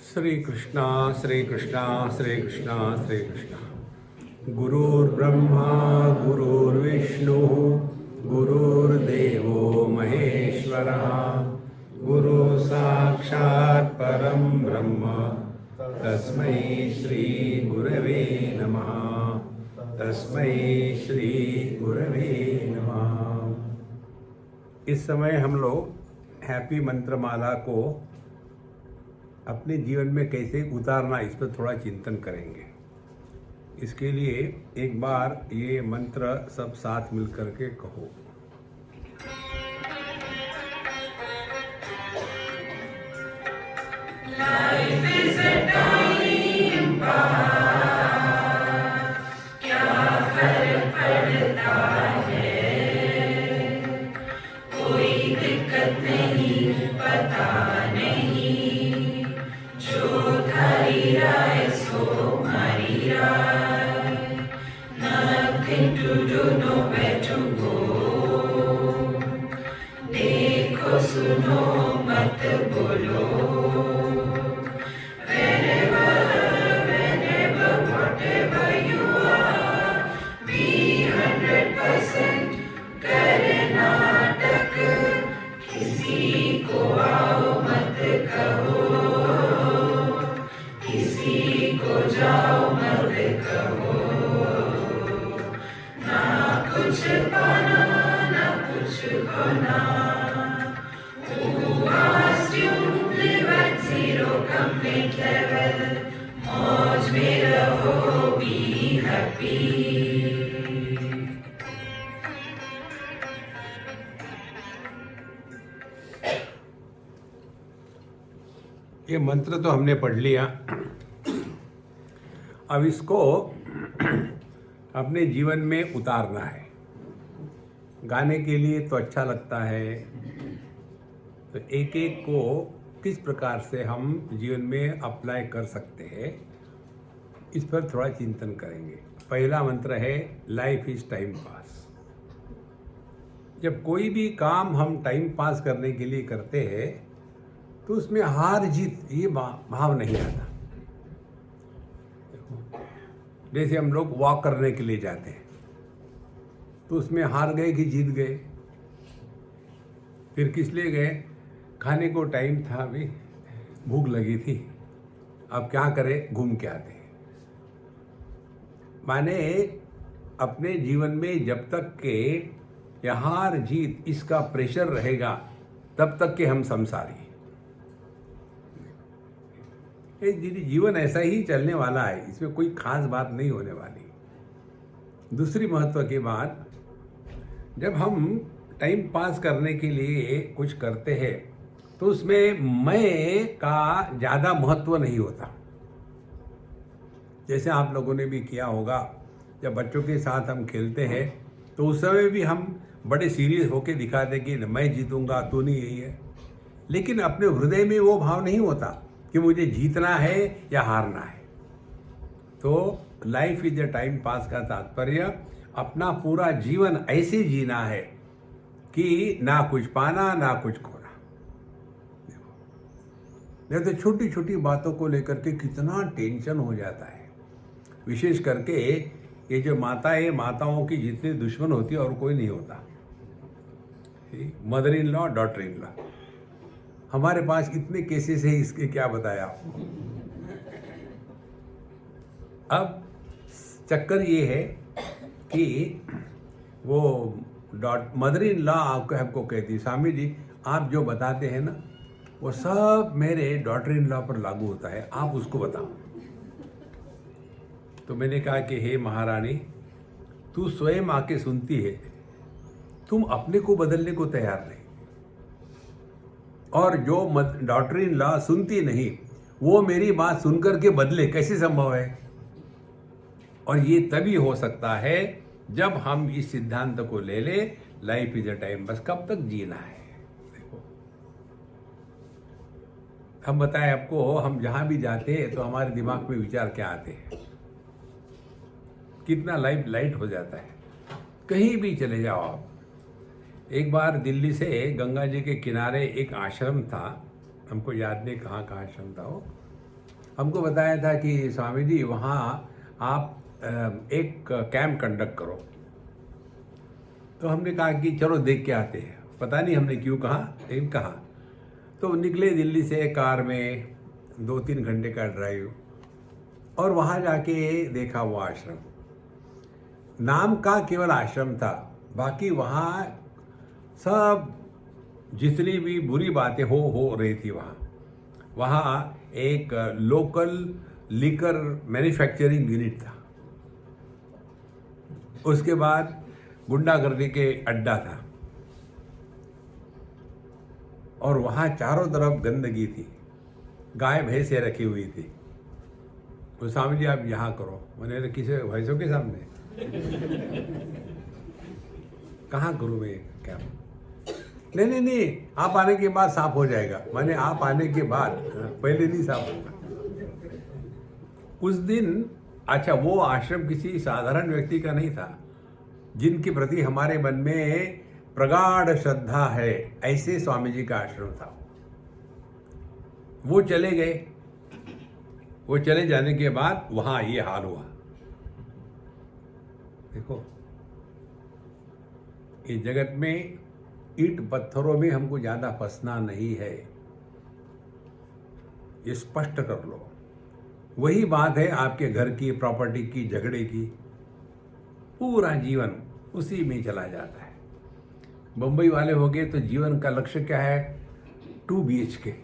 श्री कृष्णा श्री कृष्णा श्री कृष्णा श्री कृष्णा। गुरुर्ब्रह्मा गुरुर्विष्णु गुरुर्देवो महेश्वरः गुरु साक्षात् परं ब्रह्म तस्मै श्री गुरवे नमः। तस्मै श्री गुरवे नमः। इस समय हम लोग हैप्पी मंत्रमाला को अपने जीवन में कैसे उतारना, इस पर थोड़ा चिंतन करेंगे। इसके लिए एक बार ये मंत्र सब साथ मिलकर के कहो। Life is a time pass, क्या फर्क पड़ता है, कोई दिक्कत नहीं, पता नहीं, जो धारी राय सो मारी राय, nothing to do, nowhere to go, देखो सुनो मत बोलो, जाओ मत कहो, ना कुछ पाना ना कुछ खोना। Who asked you live at zero complete level? मौज में रहो, be happy। ये मंत्र तो हमने पढ़ लिया। अब इसको अपने जीवन में उतारना है। गाने के लिए तो अच्छा लगता है, तो एक एक को किस प्रकार से हम जीवन में अप्लाई कर सकते हैं, इस पर थोड़ा चिंतन करेंगे। पहला मंत्र है लाइफ इज टाइम पास। जब कोई भी काम हम टाइम पास करने के लिए करते हैं तो उसमें हार जीत ये भाव नहीं आता। जैसे हम लोग वॉक करने के लिए जाते हैं तो उसमें हार गए कि जीत गए। फिर किस लिए गए? खाने को टाइम था, अभी भूख लगी थी, अब क्या करें, घूम के आते हैं। माने अपने जीवन में जब तक के हार जीत इसका प्रेशर रहेगा तब तक के हम संसारी। ये जीवन ऐसा ही चलने वाला है, इसमें कोई खास बात नहीं होने वाली। दूसरी महत्व की बात, जब हम टाइम पास करने के लिए कुछ करते हैं तो उसमें मैं का ज़्यादा महत्व नहीं होता। जैसे आप लोगों ने भी किया होगा, जब बच्चों के साथ हम खेलते हैं तो उस समय भी हम बड़े सीरियस होके दिखाते कि मैं जीतूंगा, तू नहीं, यही है। लेकिन अपने हृदय में वो भाव नहीं होता कि मुझे जीतना है या हारना है। तो life is a time pass का तात्पर्य अपना पूरा जीवन ऐसे जीना है कि ना कुछ पाना ना कुछ खोना। नहीं तो छोटी छोटी बातों को लेकर के कितना टेंशन हो जाता है। विशेष करके ये जो माताओं की जितनी दुश्मन होती है और कोई नहीं होता। Mother in law, daughter in law, हमारे पास कितने केसेस हैं, इसके क्या बताया आपको। अब चक्कर ये है कि वो मदर इन लॉ हमको कहती है, स्वामी जी आप जो बताते हैं ना वो सब मेरे डॉटर इन लॉ पर लागू होता है, आप उसको बताओ। तो मैंने कहा कि हे महारानी, तू स्वयं आके सुनती है, तुम अपने को बदलने को तैयार नहीं, और जो डॉटर इन लॉ सुनती नहीं वो मेरी बात सुनकर के बदले, कैसे संभव है? और ये तभी हो सकता है जब हम इस सिद्धांत को ले ले, लाइफ इज अ टाइम, बस कब तक जीना है। देखो हम बताएं आपको, हम जहां भी जाते हैं तो हमारे दिमाग में विचार क्या आते हैं, कितना लाइफ लाइट हो जाता है। कहीं भी चले जाओ आप। एक बार दिल्ली से गंगा जी के किनारे एक आश्रम था, हमको याद नहीं कहाँ का आश्रम था वो, हमको बताया था कि स्वामी जी वहाँ आप एक कैंप कंडक्ट करो। तो हमने कहा कि चलो देख के आते हैं। पता नहीं हमने क्यों कहा, लेकिन कहा। तो निकले दिल्ली से कार में, 2-3 घंटे का ड्राइव, और वहाँ जाके देखा वो आश्रम। नाम का केवल आश्रम था, बाकी वहाँ सब जितनी भी बुरी बातें हो रही थी वहाँ एक लोकल लिकर मैन्युफैक्चरिंग यूनिट था। उसके बाद गुंडागर्दी के अड्डा था, और वहाँ चारों तरफ गंदगी थी, गाय भैंसें रखी हुई थी। तो स्वामी जी आप यहाँ करो। मैंने किसी भैंसों के सामने कहाँ करूँ मैं क्या? नहीं, आप आने के बाद साफ हो जाएगा। मैंने आप आने के बाद, पहले नहीं साफ होगा। उस दिन अच्छा, वो आश्रम किसी साधारण व्यक्ति का नहीं था, जिनके प्रति हमारे मन में प्रगाढ़ श्रद्धा है, ऐसे स्वामी जी का आश्रम था। वो चले गए। वो चले जाने के बाद वहां ये हाल हुआ। देखो, इस जगत में ईंट पत्थरों में हमको ज्यादा फंसना नहीं है, ये स्पष्ट कर लो। वही बात है आपके घर की, प्रॉपर्टी की, झगड़े की। पूरा जीवन उसी में चला जाता है। मुंबई वाले हो गए तो जीवन का लक्ष्य क्या है? 2 BHK,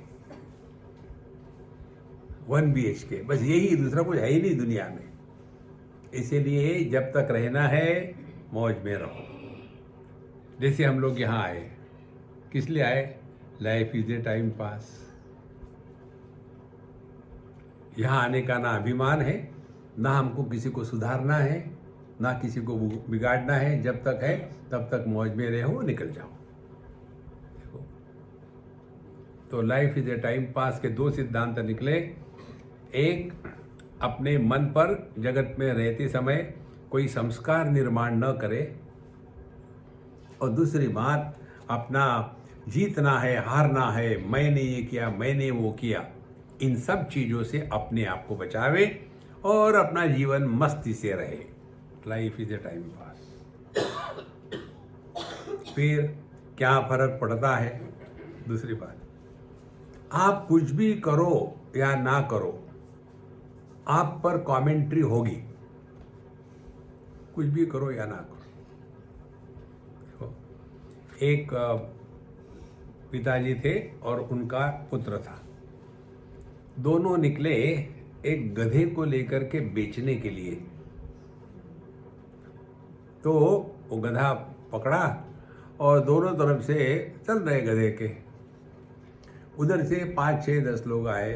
1 BHK, बस यही, दूसरा कुछ है ही नहीं दुनिया में। इसीलिए जब तक रहना है मौज में रहो। जैसे हम लोग यहाँ आए, किस लिए आए? Life is a time pass. यहाँ आने का ना अभिमान है, ना हमको किसी को सुधारना है, ना किसी को बिगाड़ना है। जब तक है तब तक मौज में रहो, निकल जाओ। देखो, तो life is a time pass के 2 सिद्धांत निकले। एक, अपने मन पर जगत में रहते समय कोई संस्कार निर्माण न करे, और दूसरी बात, अपना जीतना है, हारना है, मैंने ये किया, मैंने वो किया, इन सब चीजों से अपने आप को बचावे और अपना जीवन मस्ती से रहे। Life is a time pass. फिर क्या फर्क पड़ता है? दूसरी बात, आप कुछ भी करो या ना करो, आप पर कमेंट्री होगी। कुछ भी करो या ना करो। एक पिताजी थे और उनका पुत्र था। दोनों निकले एक गधे को लेकर के बेचने के लिए। तो वो गधा पकड़ा और दोनों तरफ से चल रहे गधे के। उधर से 5, 6, 10 लोग आए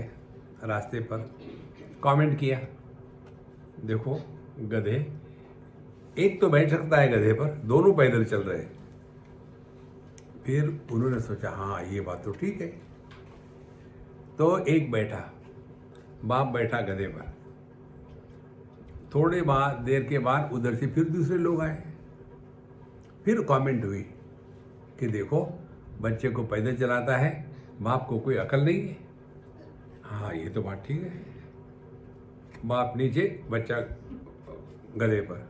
रास्ते पर, कमेंट किया, देखो गधे, एक तो बैठ सकता है गधे पर, दोनों पैदल चल रहे। फिर उन्होंने सोचा, हाँ ये बात तो ठीक है। तो एक बैठा, बाप बैठा गधे पर। थोड़े देर के बाद उधर से फिर दूसरे लोग आए। फिर कमेंट हुई कि देखो बच्चे को पैदल चलाता है, बाप को कोई अकल नहीं है। हाँ ये तो बात ठीक है। बाप नीचे, बच्चा गधे पर।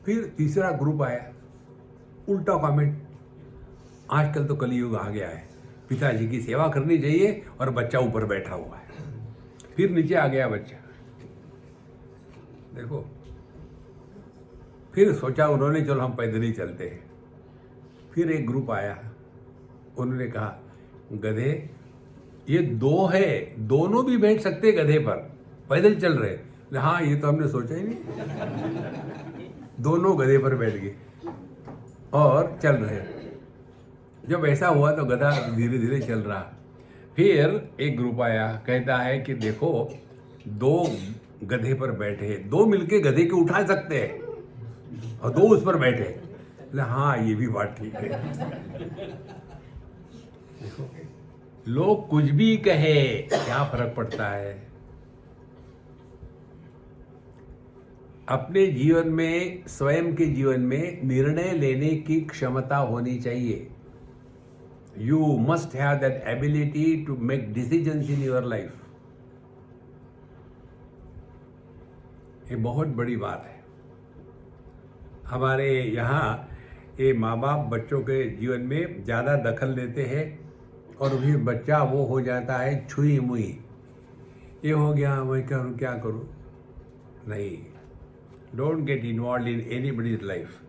फिर तीसरा ग्रुप आया, उल्टा कमेंट, आजकल तो कलयुग आ गया है, पिताजी की सेवा करनी चाहिए और बच्चा ऊपर बैठा हुआ है। फिर नीचे आ गया बच्चा। देखो, फिर सोचा उन्होंने, चलो हम पैदल ही चलते हैं। फिर एक ग्रुप आया, उन्होंने कहा, गधे ये 2 है, दोनों भी बैठ सकते गधे पर, पैदल चल रहे। हाँ ये तो हमने सोचा ही नहीं। दोनों गधे पर बैठ गए और चल रहे। जब ऐसा हुआ तो गधा धीरे धीरे चल रहा। फिर एक ग्रुप आया, कहता है कि देखो 2 गधे पर बैठे, 2 मिलके गधे को उठा सकते हैं और 2 उस पर बैठे। हाँ ये भी बात ठीक है। देखो, लोग कुछ भी कहे, क्या फर्क पड़ता है? अपने जीवन में, स्वयं के जीवन में निर्णय लेने की क्षमता होनी चाहिए। You must have that ability to make decisions in your life. ये बहुत बड़ी बात है। हमारे यहाँ ये माँ बाप बच्चों के जीवन में ज़्यादा दखल देते हैं और फिर बच्चा वो हो जाता है छुई मुई, ये हो गया मैं करूँ क्या करूँ। नहीं, don't get involve in anybody's life.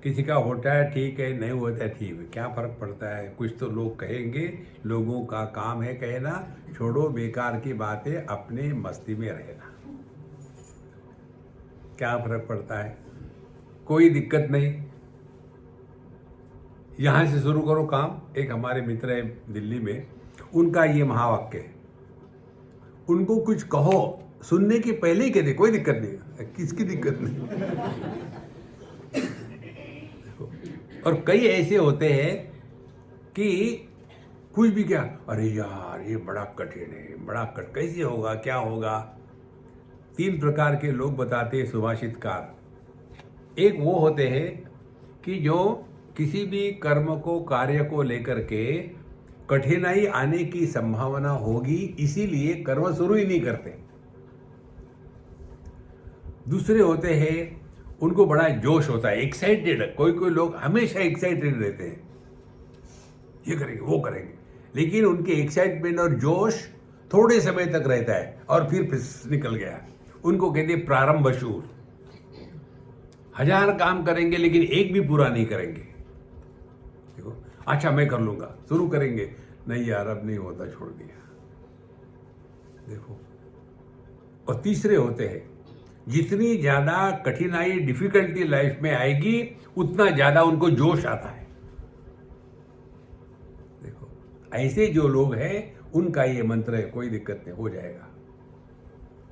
किसी का होता है ठीक है, नहीं होता है ठीक है, क्या फ़र्क पड़ता है। कुछ तो लोग कहेंगे, लोगों का काम है कहना, छोड़ो बेकार की बातें, अपने मस्ती में रहना, क्या फ़र्क पड़ता है, कोई दिक्कत नहीं। यहाँ से शुरू करो काम। एक हमारे मित्र है दिल्ली में, उनका ये महावाक्य है, उनको कुछ कहो सुनने के पहले ही कहते कोई दिक्कत नहीं, किसकी दिक्कत नहीं। और कई ऐसे होते हैं कि कुछ भी क्या, अरे यार ये बड़ा कठिन है, बड़ा कैसे होगा, क्या होगा। 3 प्रकार के लोग बताते हैं सुभाषितकार। एक वो होते हैं कि जो किसी भी कर्म को, कार्य को लेकर के कठिनाई आने की संभावना होगी इसीलिए कर्म शुरू ही नहीं करते। दूसरे होते हैं, उनको बड़ा जोश होता है, एक्साइटेड। कोई कोई लोग हमेशा एक्साइटेड रहते हैं, ये करेंगे वो करेंगे, लेकिन उनके एक्साइटमेंट और जोश थोड़े समय तक रहता है और फिर निकल गया। उनको कहते हैं प्रारंभशूर। 1000 काम करेंगे लेकिन एक भी पूरा नहीं करेंगे। देखो, अच्छा मैं कर लूंगा, शुरू करेंगे, नहीं यार अब नहीं होता, छोड़ दिया। देखो, और तीसरे होते हैं, जितनी ज्यादा कठिनाई, डिफिकल्टी लाइफ में आएगी उतना ज्यादा उनको जोश आता है। देखो, ऐसे जो लोग हैं उनका ये मंत्र है, कोई दिक्कत नहीं, हो जाएगा,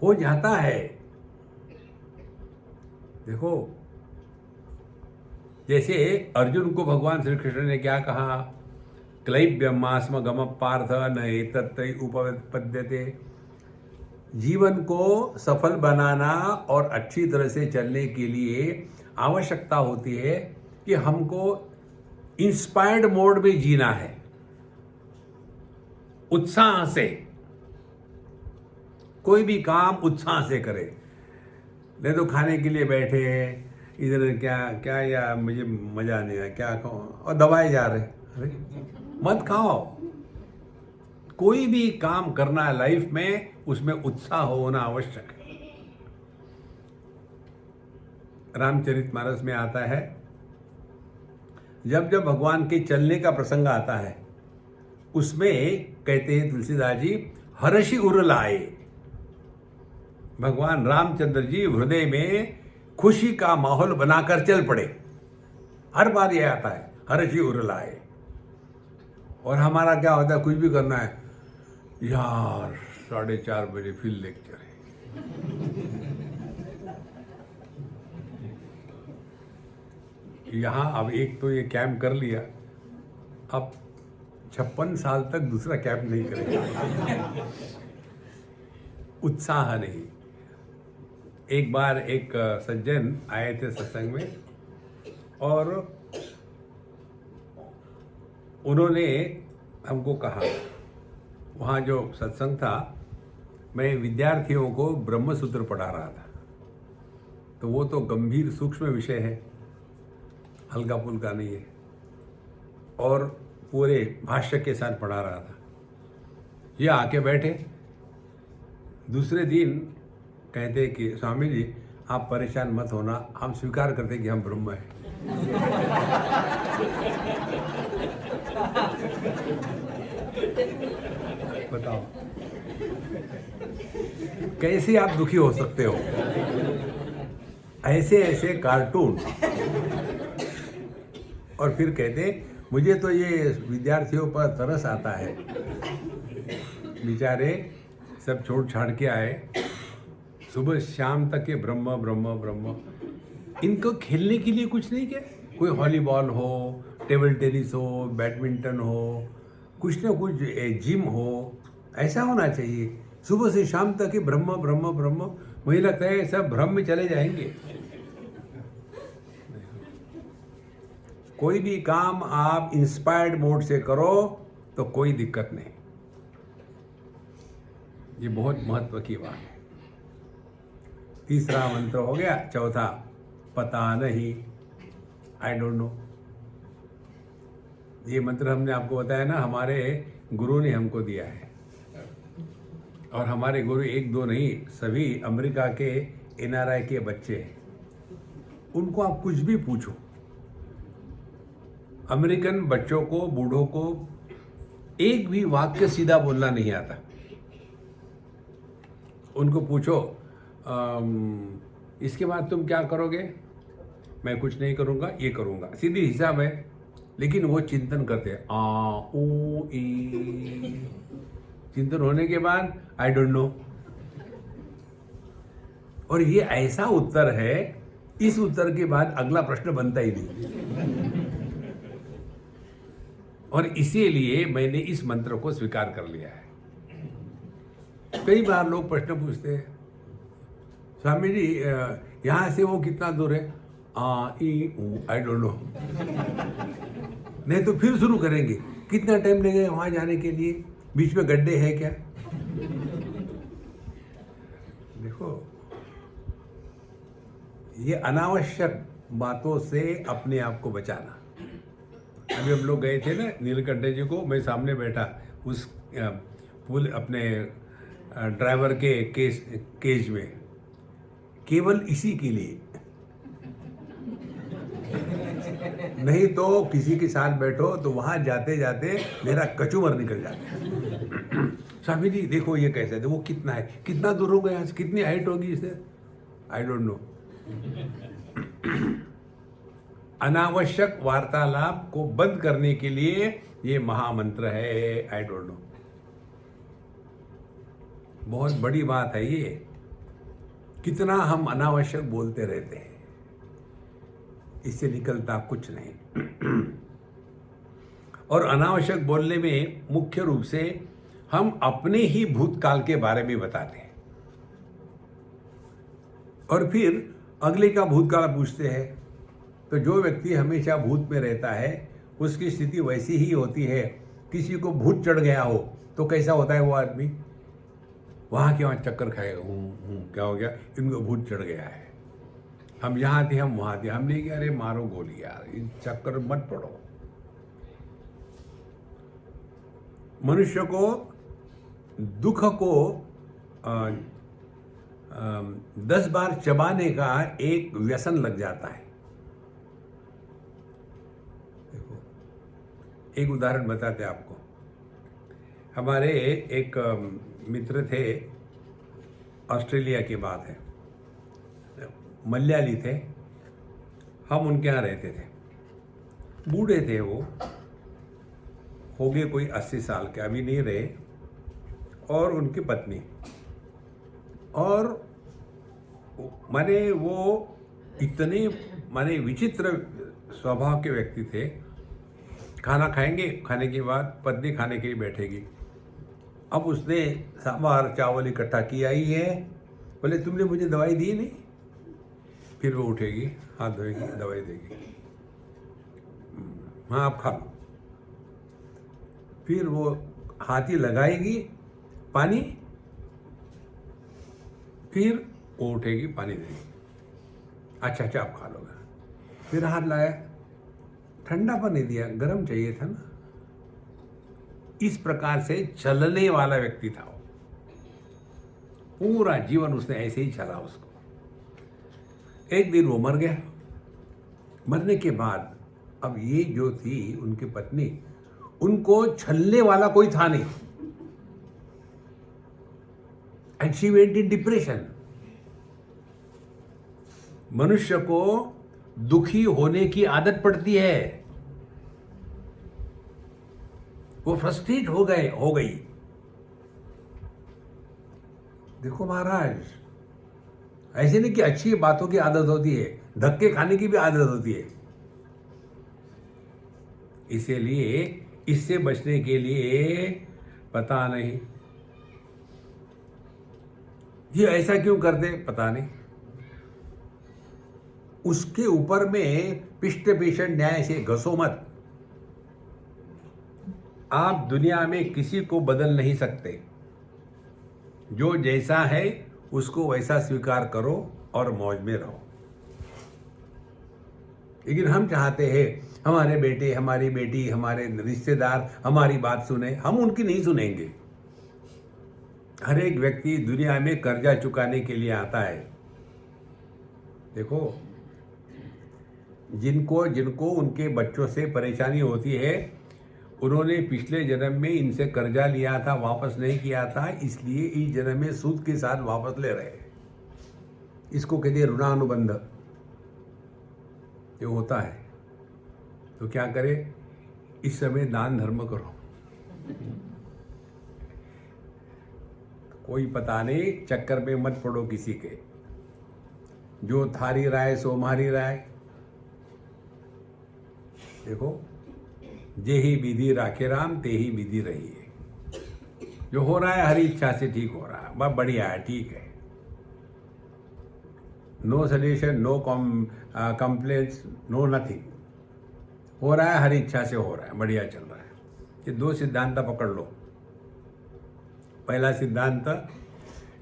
हो जाता है। देखो, जैसे अर्जुन को भगवान श्री कृष्ण ने क्या कहा, क्लैब्यमास्म गम पार्थ न एतत्तै उपपद्यते। जीवन को सफल बनाना और अच्छी तरह से चलने के लिए आवश्यकता होती है कि हमको इंस्पायर्ड मोड में जीना है, उत्साह से। कोई भी काम उत्साह से करे, नहीं तो खाने के लिए बैठे हैं इधर, क्या क्या या मुझे मजा नहीं आया, क्या खाओ, और दबाए जा रहे। अरे मत खाओ। कोई भी काम करना है लाइफ में, उसमें उत्साह होना आवश्यक है। रामचरितमानस में आता है, जब जब भगवान के चलने का प्रसंग आता है उसमें कहते हैं तुलसीदास जी, हर्षि उर लाए। भगवान रामचंद्र जी हृदय में खुशी का माहौल बनाकर चल पड़े। हर बार यह आता है, हर्षि उर लाए। और हमारा क्या होता है, कुछ भी करना है, यार 4:30 बजे फिर लेक्चर है। यहाँ अब एक तो ये कैंप कर लिया, अब 56 साल तक दूसरा कैंप नहीं करेगा। उत्साह नहीं। एक बार एक सज्जन आए थे सत्संग में और उन्होंने हमको कहा, वहाँ जो सत्संग था, मैं विद्यार्थियों को ब्रह्मसूत्र पढ़ा रहा था, तो वो तो गंभीर सूक्ष्म विषय है, हल्का फुल्का नहीं है, और पूरे भाष्य के साथ पढ़ा रहा था। ये आके बैठे, दूसरे दिन कहते कि स्वामी जी आप परेशान मत होना, हम स्वीकार करते कि हम ब्रह्म हैं। बताओ कैसे आप दुखी हो सकते हो। ऐसे ऐसे कार्टून। और फिर कहते मुझे तो ये विद्यार्थियों पर तरस आता है, बेचारे सब छोड़ छाड़ के आए, सुबह शाम तक ये ब्रह्म ब्रह्म ब्रह्म। इनको खेलने के लिए कुछ नहीं क्या, कोई वॉलीबॉल हो, टेबल टेनिस हो, बैडमिंटन हो, कुछ ना कुछ जिम हो, ऐसा होना चाहिए। सुबह से शाम तक ये ब्रह्म ब्रह्म ब्रह्म। मुझे लगता है सब भ्रम में चले जाएंगे। कोई भी काम आप इंस्पायर्ड मोड से करो तो कोई दिक्कत नहीं। ये बहुत महत्व की बात है। तीसरा मंत्र हो गया, चौथा पता नहीं, आई डोंट नो। ये मंत्र हमने आपको बताया ना, हमारे गुरु ने हमको दिया है। और हमारे गुरु एक दो नहीं, सभी अमेरिका के NRI के बच्चे हैं। उनको आप कुछ भी पूछो, अमेरिकन बच्चों को, बूढ़ों को एक भी वाक्य सीधा बोलना नहीं आता। उनको पूछो इसके बाद तुम क्या करोगे? मैं कुछ नहीं करूंगा, ये करूंगा, सीधी हिसाब है। लेकिन वो चिंतन करते हैं, आ ऊ ई। चिंतन होने के बाद आई डोंट नो। और ये ऐसा उत्तर है, इस उत्तर के बाद अगला प्रश्न बनता ही नहीं। और इसीलिए मैंने इस मंत्र को स्वीकार कर लिया है। कई बार लोग प्रश्न पूछते हैं, स्वामी जी यहां से वो कितना दूर है? आई डोंट नो। नहीं तो फिर शुरू करेंगे, कितना टाइम लगेगा वहां जाने के लिए? बीच में गड्ढे हैं क्या? देखो, ये अनावश्यक बातों से अपने आप को बचाना। अभी हम लोग गए थे ना नीलकंठ जी को, मैं सामने बैठा उस पुल अपने ड्राइवर के केज में, केवल इसी के लिए। नहीं तो किसी के साथ बैठो तो वहां जाते जाते मेरा कचूमर निकल जाता। स्वामी जी देखो ये कैसे, वो कितना है, कितना दूर होगा यहाँ से, कितनी हाइट होगी इसे? आई डोंट नो। अनावश्यक वार्तालाप को बंद करने के लिए ये महामंत्र है, आई डोंट नो। बहुत बड़ी बात है ये। कितना हम अनावश्यक बोलते रहते हैं, इससे निकलता कुछ नहीं। और अनावश्यक बोलने में मुख्य रूप से हम अपने ही भूतकाल के बारे में बताते हैं और फिर अगले का भूतकाल पूछते हैं। तो जो व्यक्ति हमेशा भूत में रहता है उसकी स्थिति वैसी ही होती है। किसी को भूत चढ़ गया हो तो कैसा होता है वो आदमी? वहां के वहां चक्कर खाएगा, क्या हो गया, इनको भूत चढ़ गया है, हम यहाँ थे, हम वहां थे, हमने कहा अरे मारो गोली यार, इन चक्कर मत पड़ो। मनुष्य को दुख को 10 बार चबाने का एक व्यसन लग जाता है। देखो, एक उदाहरण बताते आपको। हमारे एक मित्र थे, ऑस्ट्रेलिया की बात है, मलयाली थे, हम उनके यहाँ रहते थे। बूढ़े थे वो, हो गए कोई 80 साल के, अभी नहीं रहे, और उनकी पत्नी। और माने वो इतने माने विचित्र स्वभाव के व्यक्ति थे। खाना खाएंगे, खाने के बाद पत्नी खाने के लिए बैठेगी। अब उसने सांभर चावल इकट्ठा किया ही है, बोले तुमने मुझे दवाई दी नहीं? फिर वो उठेगी, हाथ धोएगी, दवाई देगी, हाँ आप खा लो। फिर वो हाथी लगाएगी, पानी, फिर वो उठेगी, पानी देगी, अच्छा अच्छा आप खा लोगे। फिर हाथ लाया, ठंडा पानी दिया, गर्म चाहिए था ना। इस प्रकार से चलने वाला व्यक्ति था वो। पूरा जीवन उसने ऐसे ही चला उसको। एक दिन वो मर गया। मरने के बाद अब ये जो थी उनकी पत्नी, उनको छलने वाला कोई था नहीं, and she went in depression. मनुष्य को दुखी होने की आदत पड़ती है। वो फ्रस्ट्रेट हो गई। देखो महाराज, ऐसे नहीं कि अच्छी बातों की आदत होती है, धक्के खाने की भी आदत होती है। इसीलिए इससे बचने के लिए पता नहीं ये ऐसा क्यों करते, पता नहीं। उसके ऊपर में पिष्ट पेषण न्याय से घसो मत। आप दुनिया में किसी को बदल नहीं सकते। जो जैसा है उसको वैसा स्वीकार करो और मौज में रहो। लेकिन हम चाहते हैं हमारे बेटे, हमारी बेटी, हमारे रिश्तेदार हमारी बात सुने, हम उनकी नहीं सुनेंगे। हर एक व्यक्ति दुनिया में कर्जा चुकाने के लिए आता है। देखो, जिनको जिनको उनके बच्चों से परेशानी होती है, उन्होंने पिछले जन्म में इनसे कर्जा लिया था, वापस नहीं किया था, इसलिए इस जन्म में सूद के साथ वापस ले रहे हैं। इसको कहते हैं ऋणानुबंध। ये होता है। तो क्या करे, इस समय दान धर्म करो। कोई पता नहीं, चक्कर में मत पड़ो किसी के। जो थारी राय सो मारी राय। देखो, जे ही विधि राखे राम ते ही विधि रही है। जो हो रहा है हरी इच्छा से ठीक हो रहा है, बस बढ़िया है, ठीक है। No suggestion, no complaints, no nothing. हो रहा है हरी इच्छा से हो रहा है, बढ़िया चल रहा है। ये दो सिद्धांत पकड़ लो। पहला सिद्धांत,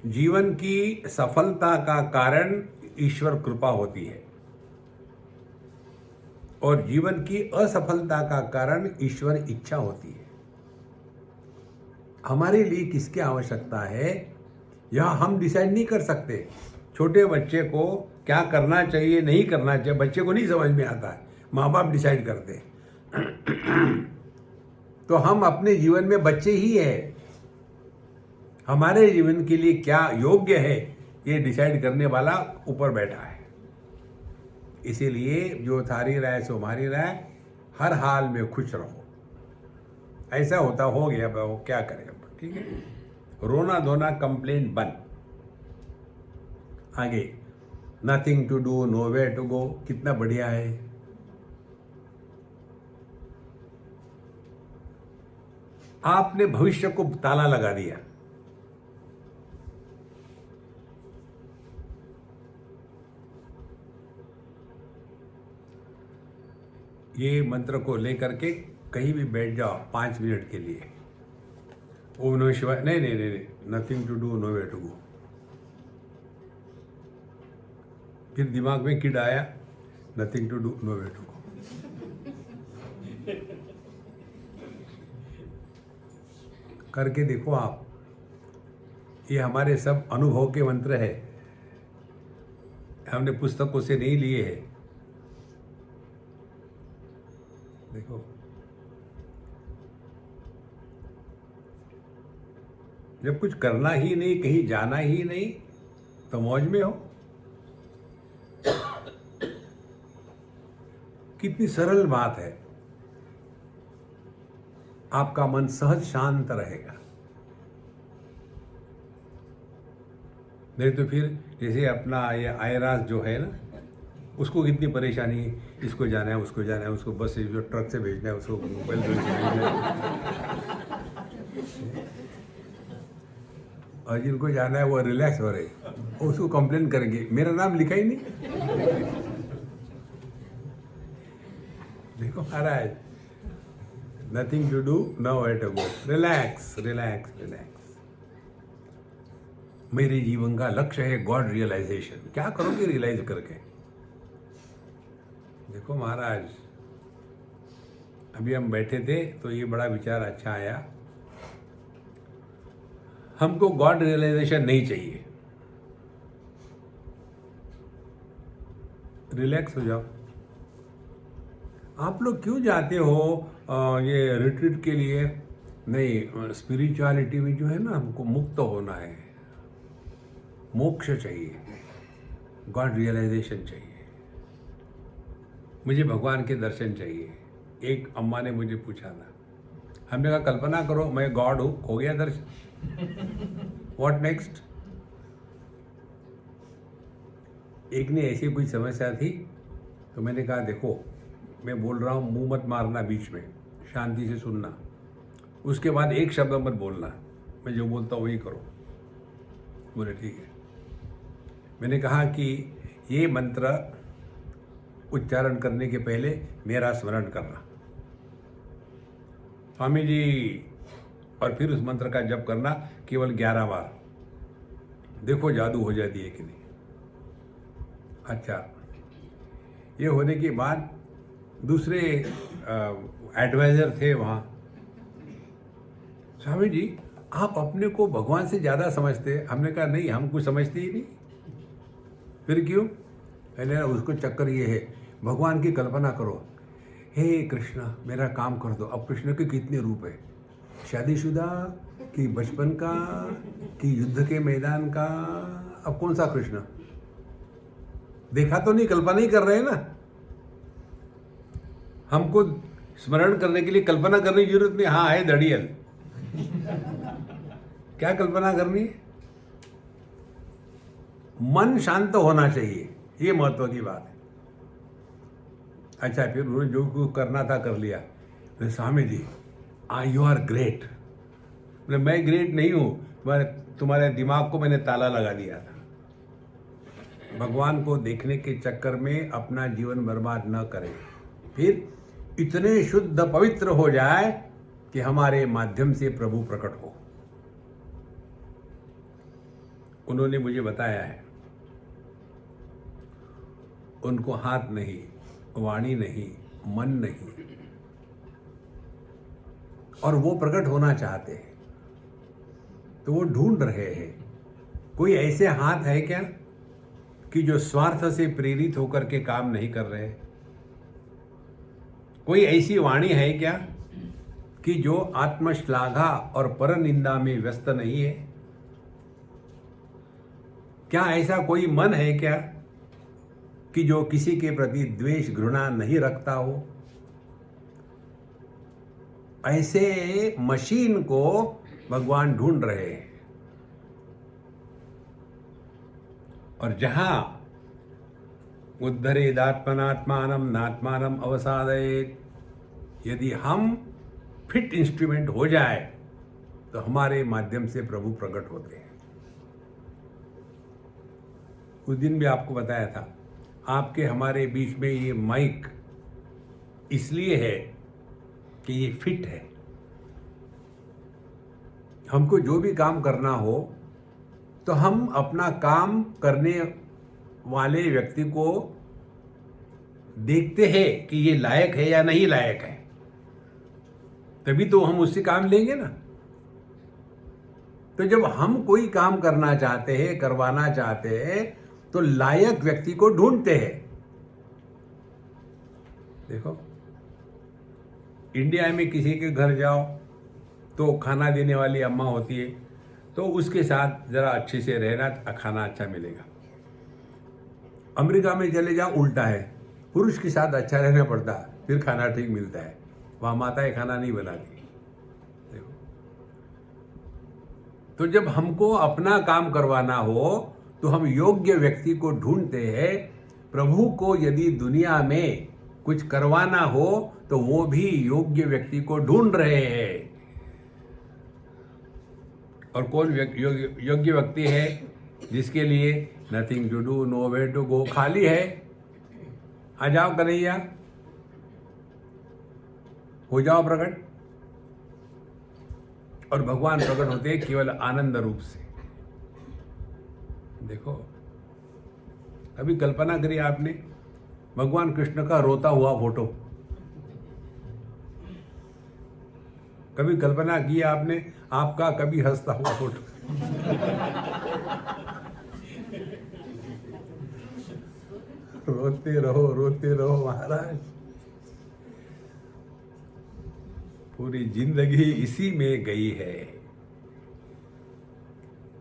जीवन की सफलता का कारण ईश्वर कृपा होती है और जीवन की असफलता का कारण ईश्वर इच्छा होती है। हमारे लिए किसकी आवश्यकता है यह हम डिसाइड नहीं कर सकते। छोटे बच्चे को क्या करना चाहिए, नहीं करना चाहिए, बच्चे को नहीं समझ में आता है, माँ बाप डिसाइड करते हैं। तो हम अपने जीवन में बच्चे ही हैं। हमारे जीवन के लिए क्या योग्य है ये डिसाइड करने वाला ऊपर बैठा है। इसीलिए जो थारी राय सो हमारी राय, हर हाल में खुश रहो। ऐसा होता हो गया, वो क्या करेगा, ठीक है। रोना धोना कंप्लेंट बंद। आगे, nothing to do, no way to go, कितना बढ़िया है। आपने भविष्य को ताला लगा दिया। ये मंत्र को लेकर के कहीं भी बैठ जाओ 5 मिनट के लिए। ओम नमः शिवाय, नहीं नहीं नहीं, nothing to do, no way to go. फिर दिमाग में किड आया, nothing to do, no way to go. करके देखो आप। ये हमारे सब अनुभव के मंत्र है, हमने पुस्तकों से नहीं लिए हैं। देखो, जब कुछ करना ही नहीं, कहीं जाना ही नहीं, तो मौज में हो। कितनी सरल बात है। आपका मन सहज शांत रहेगा। नहीं तो फिर जैसे अपना ये आयरास जो है ना, उसको कितनी परेशानी, इसको जाना है, उसको जाना है, उसको बस से जो ट्रक से भेजना है, उसको मोबाइल से भेजना है। और जिनको जाना है वो रिलैक्स हो रहे, उसको कंप्लेन करेंगे मेरा नाम लिखा ही नहीं। देखो महाराज, nothing to do, no way to go, relax relax relax. मेरे जीवन का लक्ष्य है गॉड रियलाइजेशन। क्या करोगे रियलाइज करके? देखो महाराज, अभी हम बैठे थे तो ये बड़ा विचार अच्छा आया। हमको गॉड रियलाइजेशन नहीं चाहिए। रिलैक्स हो जाओ। आप लोग क्यों जाते हो ये रिट्रीट के लिए? नहीं, स्पिरिचुअलिटी में जो है ना, हमको मुक्त होना है, मोक्ष चाहिए, गॉड रियलाइजेशन चाहिए, मुझे भगवान के दर्शन चाहिए। एक अम्मा ने मुझे पूछा था, हमने कहा कल्पना करो मैं गॉड हूं, हो गया दर्शन, व्हाट नेक्स्ट? एक ने ऐसी कोई समस्या थी तो मैंने कहा देखो, मैं बोल रहा हूँ, मुंह मत मारना, बीच में शांति से सुनना, उसके बाद एक शब्द मत बोलना, मैं जो बोलता हूँ वही करो। बोले ठीक है। मैंने कहा कि ये मंत्र उच्चारण करने के पहले मेरा स्मरण करना, स्वामी जी, और फिर उस मंत्र का जप करना केवल 11 बार। देखो जादू हो जाती है कि नहीं। अच्छा, ये होने के बाद दूसरे एडवाइजर थे वहाँ। स्वामी जी, आप अपने को भगवान से ज़्यादा समझते हैं। हमने कहा नहीं, हम कुछ समझते ही नहीं। फिर क्यों? मैंने उसको चक्कर ये है, भगवान की कल्पना करो, हे कृष्णा मेरा काम कर दो। अब कृष्ण के कितने रूप है, शादीशुदा कि बचपन का कि युद्ध के मैदान का? अब कौन सा कृष्ण? देखा तो नहीं, कल्पना ही कर रहे हैं ना। हमको स्मरण करने के लिए कल्पना करने की जरूरत नहीं। हाँ है दड़ियल, क्या कल्पना करनी है? मन शांत होना चाहिए, ये महत्व की बात है। अच्छा, फिर उन्होंने जो कुछ करना था कर लिया। Swami ji you are great. मैं ग्रेट नहीं हूं, तुम्हारे दिमाग को मैंने ताला लगा दिया था। भगवान को देखने के चक्कर में अपना जीवन बर्बाद न करें, फिर इतने शुद्ध पवित्र हो जाए कि हमारे माध्यम से प्रभु प्रकट हो। उन्होंने मुझे बताया है, उनको हाथ नहीं, वाणी नहीं, मन नहीं, और वो प्रकट होना चाहते हैं, तो वो ढूंढ रहे हैं कोई ऐसे हाथ है क्या कि जो स्वार्थ से प्रेरित होकर के काम नहीं कर रहे? कोई ऐसी वाणी है क्या कि जो आत्मश्लाघा और पर निंदा में व्यस्त नहीं है? क्या ऐसा कोई मन है क्या कि जो किसी के प्रति द्वेष घृणा नहीं रखता हो? ऐसे मशीन को भगवान ढूंढ रहे हैं। और जहां उद्धरेदात्मनात्मानम नात्मानम अवसादयेत, यदि हम फिट इंस्ट्रूमेंट हो जाए तो हमारे माध्यम से प्रभु प्रकट होते हैं। उस दिन भी आपको बताया था, आपके हमारे बीच में ये माइक इसलिए है कि ये फिट है। हमको जो भी काम करना हो तो हम अपना काम करने वाले व्यक्ति को देखते हैं कि ये लायक है या नहीं लायक है, तभी तो हम उससे काम लेंगे ना। तो जब हम कोई काम करना चाहते हैं, करवाना चाहते हैं, तो लायक व्यक्ति को ढूंढते हैं। देखो, इंडिया में किसी के घर जाओ तो खाना देने वाली अम्मा होती है, तो उसके साथ जरा अच्छे से रहना, खाना अच्छा मिलेगा। अमेरिका में चले जाओ, उल्टा है, पुरुष के साथ अच्छा रहना पड़ता है, फिर खाना ठीक मिलता है। वहां माताएं खाना नहीं बनाती। देखो, तो जब हमको अपना काम करवाना हो तो हम योग्य व्यक्ति को ढूंढते हैं। प्रभु को यदि दुनिया में कुछ करवाना हो तो वो भी योग्य व्यक्ति को ढूंढ रहे हैं। और कौन योग्य व्यक्ति है? जिसके लिए nothing to do, no way to go, खाली है, आ जाओ कन्हैया, हो जाओ प्रकट। और भगवान प्रकट होते हैं केवल आनंद रूप से। देखो, अभी कल्पना करिए आपने भगवान कृष्ण का रोता हुआ फोटो, कभी कल्पना की आपने आपका कभी हंसता हुआ फोटो? रोते रहो महाराज, पूरी जिंदगी इसी में गई है।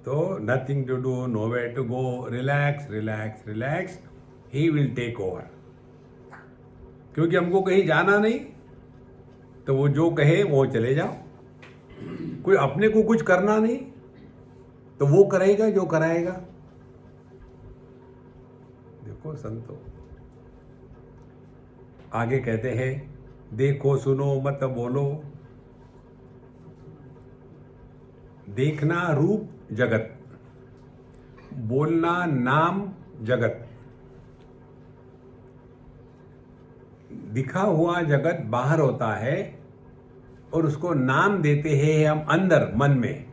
तो nothing to do, no way to go, relax relax relax, he will take over. क्योंकि हमको कहीं जाना नहीं, तो वो जो कहे वो चले जाओ। कोई अपने को कुछ करना नहीं, तो वो करेगा जो कराएगा। देखो संतो आगे कहते हैं, देखो सुनो मत बोलो, देखना रूप जगत, बोलना नाम जगत। दिखा हुआ जगत बाहर होता है और उसको नाम देते हैं हम अंदर मन में।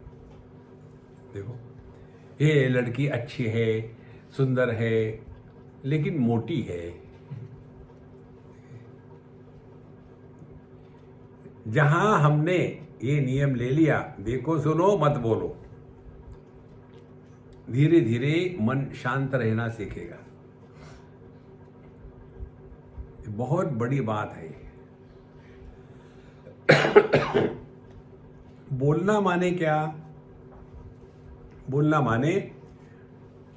देखो, ये लड़की अच्छी है, सुंदर है, लेकिन मोटी है। जहां हमने ये नियम ले लिया, देखो सुनो मत बोलो, धीरे धीरे मन शांत रहना सीखेगा। बहुत बड़ी बात है। बोलना माने क्या? बोलना माने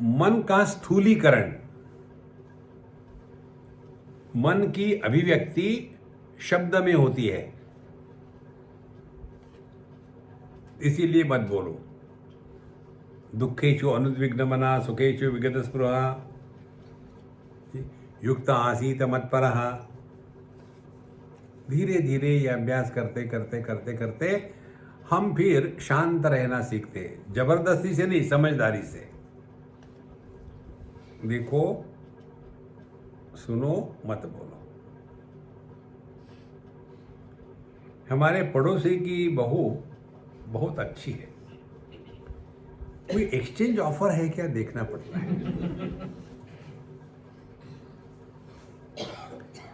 मन का स्थूलीकरण, मन की अभिव्यक्ति शब्द में होती है। इसीलिए मत बोलो। दुखेषु अनुद्विग्नमना सुखेषु विगत स्पृहा युक्त आसीत मत्परः। धीरे धीरे ये अभ्यास करते करते करते करते हम फिर शांत रहना सीखते हैं। जबरदस्ती से नहीं, समझदारी से। देखो सुनो मत बोलो। हमारे पड़ोसी की बहू बहुत अच्छी है, कोई एक्सचेंज ऑफर है क्या देखना पड़ता है।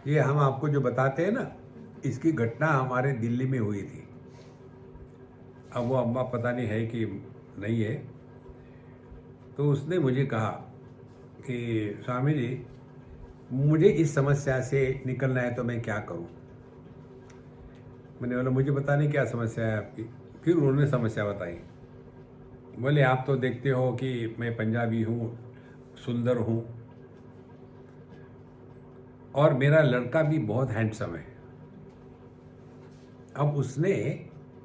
ये हम आपको जो बताते हैं ना, इसकी घटना हमारे दिल्ली में हुई थी। अब वो अम्मा पता नहीं है कि नहीं है। तो उसने मुझे कहा कि स्वामी जी, मुझे इस समस्या से निकलना है तो मैं क्या करूं। मैंने बोला मुझे बताने क्या समस्या है आपकी। फिर उन्होंने समस्या बताई। बोले आप तो देखते हो कि मैं पंजाबी हूँ, सुंदर हूँ, और मेरा लड़का भी बहुत हैंडसम है। अब उसने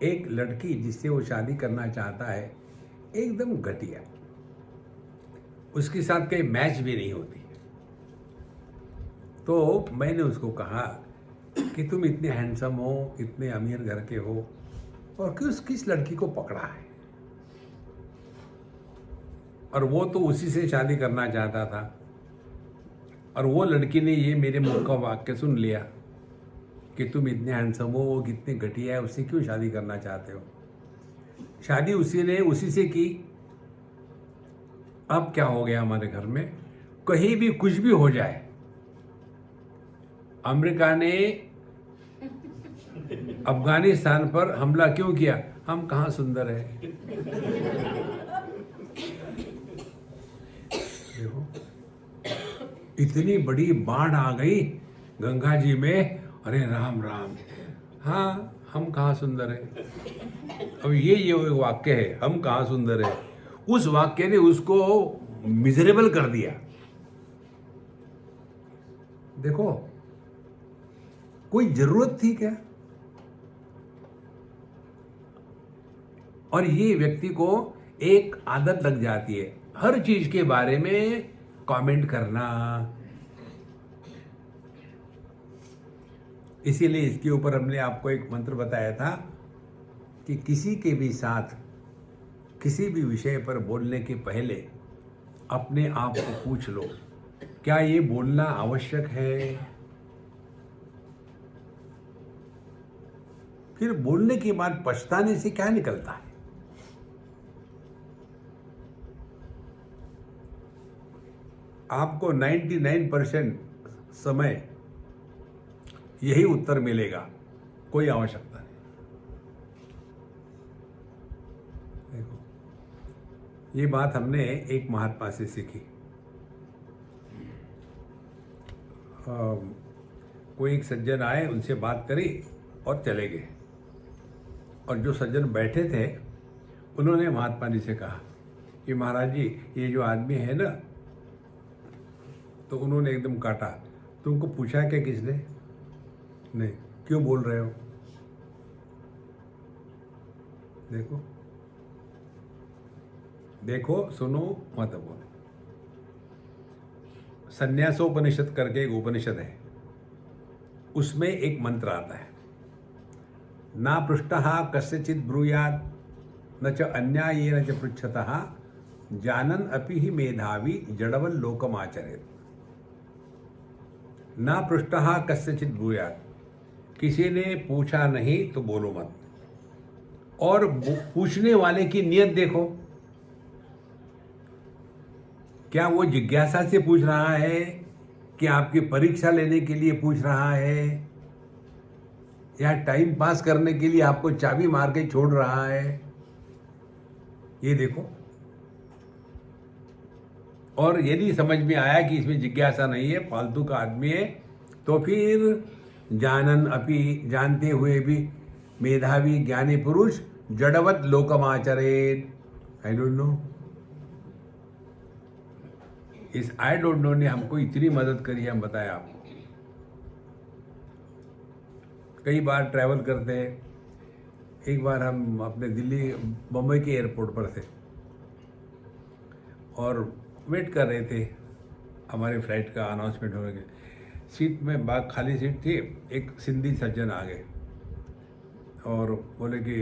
एक लड़की जिससे वो शादी करना चाहता है, एकदम घटिया, उसके साथ कहीं मैच भी नहीं होती। तो मैंने उसको कहा कि तुम इतने हैंडसम हो, इतने अमीर घर के हो, और किस लड़की को पकड़ा है। और वो तो उसी से शादी करना चाहता था, और वो लड़की ने ये मेरे मुंह का वाक्य सुन लिया कि तुम इतने हैंडसम हो, वो कितने घटिया है, उससे क्यों शादी करना चाहते हो। शादी उसी से की। अब क्या हो गया हमारे घर में, कहीं भी कुछ भी हो जाए, अमेरिका ने अफगानिस्तान पर हमला क्यों किया, हम कहाँ सुंदर है। देखो इतनी बड़ी बाढ़ आ गई गंगा जी में, अरे राम राम, हाँ हम कहाँ सुंदर है। अब ये वाक्य है, हम कहाँ सुंदर है, उस वाक्य ने उसको मिजरेबल कर दिया। देखो कोई जरूरत थी क्या। और ये व्यक्ति को एक आदत लग जाती है हर चीज के बारे में कमेंट करना। इसीलिए इसके ऊपर हमने आपको एक मंत्र बताया था कि किसी के भी साथ किसी भी विषय पर बोलने के पहले अपने आप को पूछ लो, क्या ये बोलना आवश्यक है। फिर बोलने के बाद पछताने से क्या निकलता है। आपको 99% समय यही उत्तर मिलेगा, कोई आवश्यकता नहीं। देखो ये बात हमने एक महात्मा से सीखी। कोई एक सज्जन आए, उनसे बात करी और चले गए। और जो सज्जन बैठे थे उन्होंने महात्मा जी से कहा कि महाराज जी, ये जो आदमी है ना, तो उन्होंने एकदम काटा, तुमको पूछा क्या किसने? नहीं, क्यों बोल रहे हो। देखो देखो सुनो मत बोलो। संन्यासोपनिषद करके एक उपनिषद है, उसमें एक मंत्र आता है, ना पृष्टः कस्यचित् ब्रूयात् न च अन्यायेन च पृच्छतः जानन् अपि हि मेधावी जडवन् लोकमाचरेत्। ना पृष्टः कस्यचित् ब्रूयात्, किसी ने पूछा नहीं तो बोलो मत। और पूछने वाले की नियत देखो, क्या वो जिज्ञासा से पूछ रहा है कि आपकी परीक्षा लेने के लिए पूछ रहा है, या टाइम पास करने के लिए आपको चाबी मार के छोड़ रहा है? ये देखो। और यदि समझ में आया कि इसमें जिज्ञासा नहीं है, फालतू का आदमी है, तो फिर जानन अपि, जानते हुए भी मेधावी ज्ञानी पुरुष जड़वत लोकमाचरेत। आई डोंट नो। इस आई डोंट नो ने हमको इतनी मदद करी है, हम बताएं आपको। कई बार ट्रैवल करते हैं। एक बार हम अपने दिल्ली बम्बई के एयरपोर्ट पर थे और वेट कर रहे थे हमारे फ्लाइट का अनाउंसमेंट होने के। सीट में बाग खाली सीट थी। एक सिंधी सज्जन आ गए और बोले कि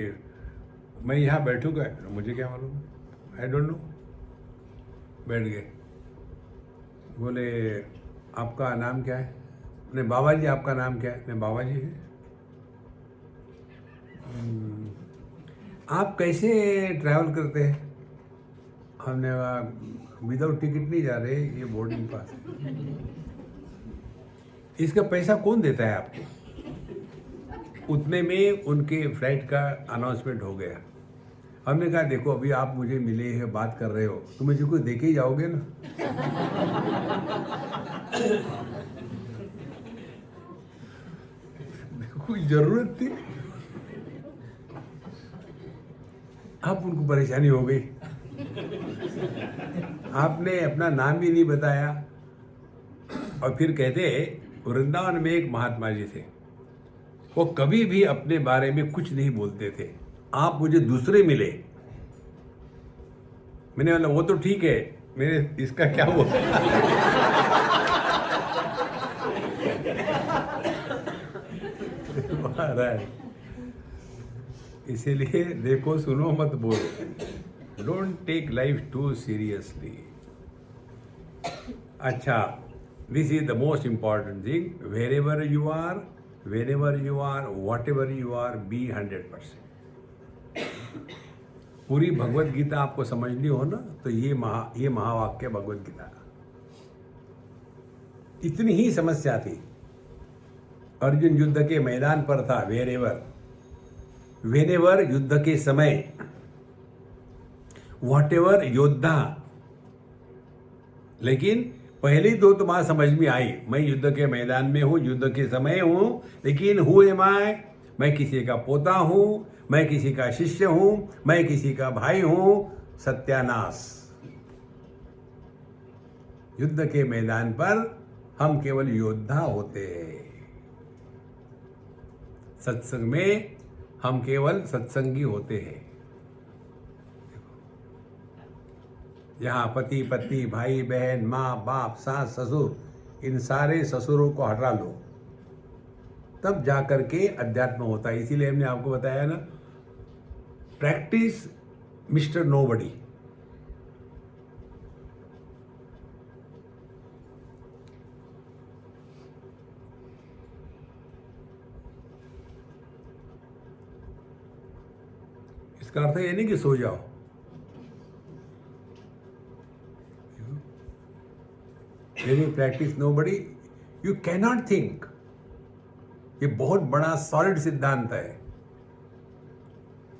मैं यहाँ बैठूंगा। मुझे क्या मालूम, आई डोंट नो। बैठ गए। बोले आपका नाम क्या है? नहीं, बाबा जी आपका नाम क्या है? नहीं, बाबा जी है। आप कैसे ट्रैवल करते हैं? हमने कहा विदाउट टिकट नहीं जा रहे, ये बोर्डिंग पास है। इसका पैसा कौन देता है आपको? उतने में उनके फ्लाइट का अनाउंसमेंट हो गया। हमने कहा देखो अभी आप मुझे मिले हैं, बात कर रहे हो, तो मुझे कुछ देके ही जाओगे ना। कोई जरूरत थी? अब उनको परेशानी हो गई। आपने अपना नाम भी नहीं बताया। और फिर कहते वृंदावन में एक महात्मा जी थे, वो कभी भी अपने बारे में कुछ नहीं बोलते थे। आप मुझे दूसरे मिले। मैंने बोला वो तो ठीक है, मेरे इसका क्या हुआ? इसीलिए देखो, सुनो मत बोलो। Don't take life too seriously. अच्छा, this is the most important thing. Wherever you are, whenever you are, whatever you are, be 100%। पूरी भगवत गीता आपको समझनी हो ना, तो ये महावाक्य भगवत गीता का। इतनी ही समस्या थी। अर्जुन युद्ध के मैदान पर था। वेरेवर युद्ध के समय, व्हाटएवर योद्धा। लेकिन पहली दो तो बात समझ में आई, मैं युद्ध के मैदान में हूं, युद्ध के समय हूं, लेकिन हु एम आई? मैं किसी का पोता हूं, मैं किसी का शिष्य हूं, मैं किसी का भाई हूं। सत्यानाश। युद्ध के मैदान पर हम केवल योद्धा होते हैं। सत्संग में हम केवल सत्संगी होते हैं। यहाँ पति पत्नी, भाई बहन, माँ बाप, सास ससुर, इन सारे ससुरों को हटा लो, तब जाकर के अध्यात्म होता है। इसीलिए हमने आपको बताया ना, प्रैक्टिस मिस्टर नोबडी। इसका अर्थ ये नहीं कि सो जाओ। When you practice nobody, you cannot think। ये बहुत बड़ा सॉलिड सिद्धांत है।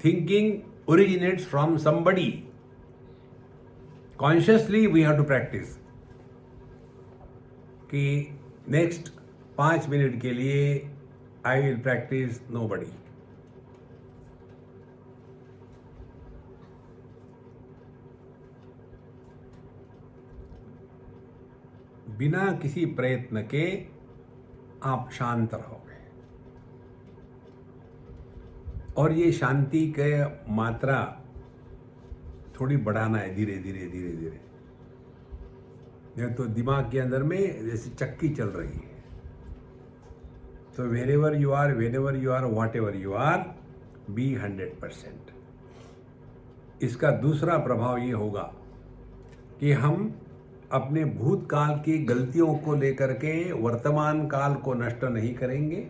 Thinking originates from somebody। Consciously we have to practice कि नेक्स्ट 5 मिनट के लिए आई विल प्रैक्टिस नोबडी। बिना किसी प्रयत्न के आप शांत रहोगे। और ये शांति के मात्रा थोड़ी बढ़ाना है, धीरे धीरे धीरे धीरे। नहीं तो दिमाग के अंदर में जैसे चक्की चल रही है। तो wherever you are, whenever you are, whatever you are, be 100%। इसका दूसरा प्रभाव ये होगा कि हम अपने भूतकाल की गलतियों को लेकर के वर्तमान काल को नष्ट नहीं करेंगे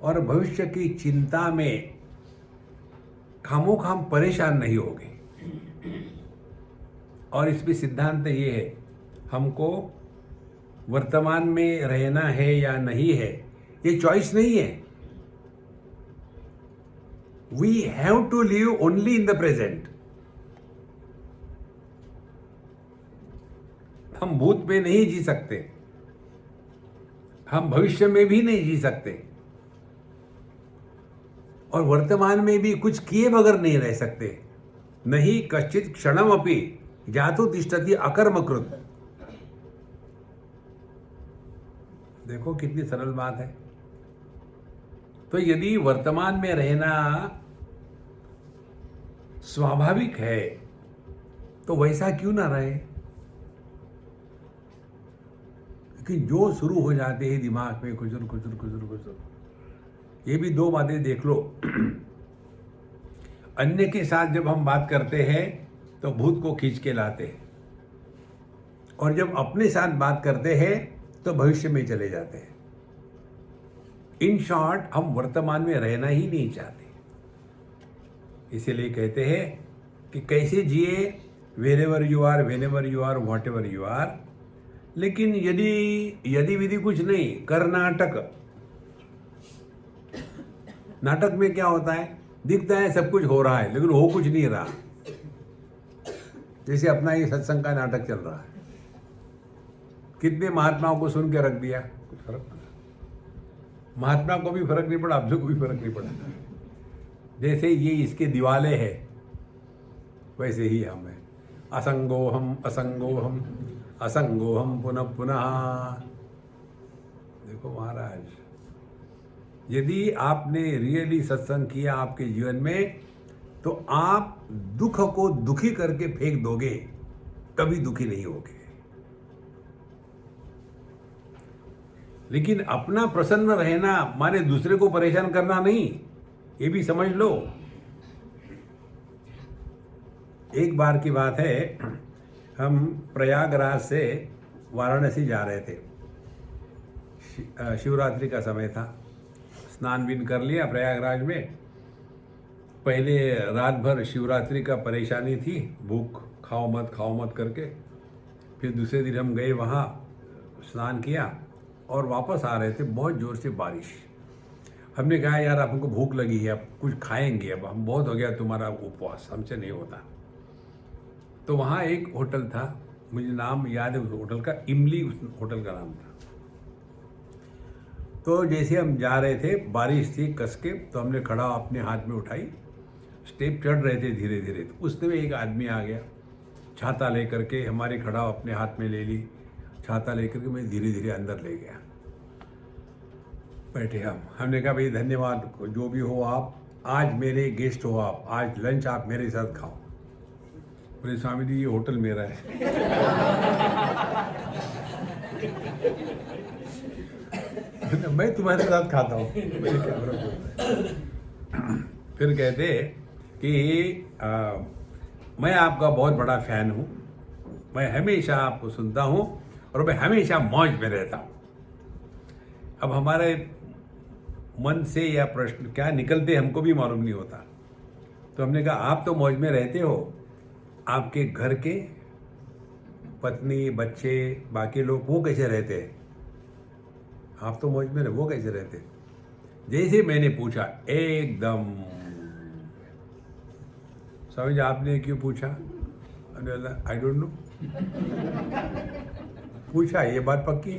और भविष्य की चिंता में खामोखाम परेशान नहीं होंगे। और इसमें सिद्धांत ये है, हमको वर्तमान में रहना है या नहीं है, ये चॉइस नहीं है। We have to live only in the present. हम भूत में नहीं जी सकते, हम भविष्य में भी नहीं जी सकते, और वर्तमान में भी कुछ किए बगैर नहीं रह सकते। नहीं कश्चित क्षणमपि जातु तिष्ठति अकर्मकृत। देखो कितनी सरल बात है। तो यदि वर्तमान में रहना स्वाभाविक है तो वैसा क्यों ना रहे। लेकिन जो शुरू हो जाते हैं दिमाग में खुजर खुजर खुजर खुजर, ये भी दो बातें देख लो। अन्य के साथ जब हम बात करते हैं तो भूत को खींच के लाते हैं, और जब अपने साथ बात करते हैं तो भविष्य में चले जाते हैं। इन शॉर्ट, हम वर्तमान में रहना ही नहीं चाहते। इसीलिए कहते हैं कि कैसे जिए, wherever you are, whenever you are, whatever you are. लेकिन यदि विधि कुछ नहीं, कर्नाटक। नाटक में क्या होता है, दिखता है सब कुछ हो रहा है लेकिन हो कुछ नहीं रहा। जैसे अपना ये सत्संग का नाटक चल रहा है, कितने महात्माओं को सुन के रख दिया, कुछ फर्क पड़ा। महात्मा को भी फर्क नहीं पड़ा, आप को भी फर्क नहीं पड़ा। जैसे ये इसके दिवाले है, वैसे ही हम है। असंगोहम असंगोहम असंगोहम पुनः पुनः। देखो महाराज, यदि आपने रियली सत्संग किया आपके जीवन में, तो आप दुख को दुखी करके फेंक दोगे, कभी दुखी नहीं होगे। लेकिन अपना प्रसन्न रहना माने दूसरे को परेशान करना नहीं, ये भी समझ लो। एक बार की बात है, हम प्रयागराज से वाराणसी जा रहे थे। शिवरात्रि का समय था, स्नान विन कर लिया प्रयागराज में। पहले रात भर शिवरात्रि का परेशानी थी, भूख खाओ मत करके। फिर दूसरे दिन हम गए वहाँ, स्नान किया और वापस आ रहे थे, बहुत ज़ोर से बारिश। हमने कहा यार अब हमको भूख लगी है, अब कुछ खाएंगे, अब हम बहुत हो गया तुम्हारा उपवास, हमसे नहीं होता। तो वहाँ एक होटल था, मुझे नाम याद है उस होटल का, इमली उस होटल का नाम था। तो जैसे हम जा रहे थे, बारिश थी कस के, तो हमने खड़ा अपने हाथ में उठाई, स्टेप चढ़ रहे थे धीरे धीरे। तो उस समय एक आदमी आ गया, छाता लेकर के हमारी खड़ा अपने हाथ में ले ली, छाता लेकर के मैं धीरे धीरे अंदर ले गया। बैठे हमने कहा भाई धन्यवाद, जो भी हो आप, आज मेरे गेस्ट हो आप, आज लंच आप मेरे साथ खाओ। बोले स्वामी जी ये होटल मेरा है। मैं तुम्हारे साथ खाता हूँ, मुझे क्या फर्क पड़ता है। फिर कहते कि मैं आपका बहुत बड़ा फैन हूँ, मैं हमेशा आपको सुनता हूँ और मैं हमेशा मौज में रहता हूँ। अब हमारे मन से या प्रश्न क्या निकलते हमको भी मालूम नहीं होता। तो हमने कहा आप तो मौज में रहते हो, आपके घर के पत्नी बच्चे बाकी लोग वो कैसे रहते हैं? आप तो मौज में रहे, वो कैसे रहते? जैसे मैंने पूछा एकदम, स्वामी जी आपने क्यों पूछा? आई डोंट नो। पूछा, ये बात पक्की।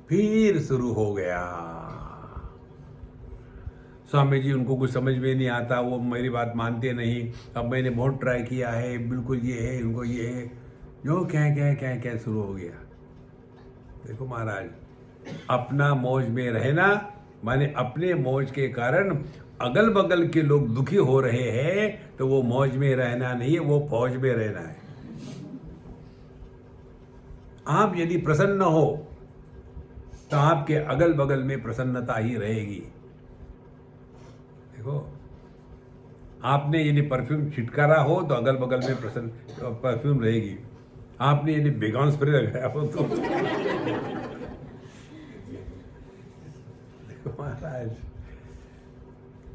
फिर शुरू हो गया, स्वामी जी उनको कुछ समझ में नहीं आता, वो मेरी बात मानते नहीं। अब मैंने बहुत ट्राई किया है, बिल्कुल ये है, उनको ये है, जो क्या शुरू हो गया। देखो महाराज, अपना मौज में रहना माने अपने मौज के कारण अगल बगल के लोग दुखी हो रहे हैं, तो वो मौज में रहना नहीं है, वो फौज में रहना है। आप यदि प्रसन्न हो तो आपके अगल बगल में प्रसन्नता ही रहेगी। देखो, आपने यदि परफ्यूम छिटकारा हो तो अगल बगल में परफ्यूम रहेगी। आपने यदि बेगॉन स्प्रे लगाया हो तो देखो महाराज,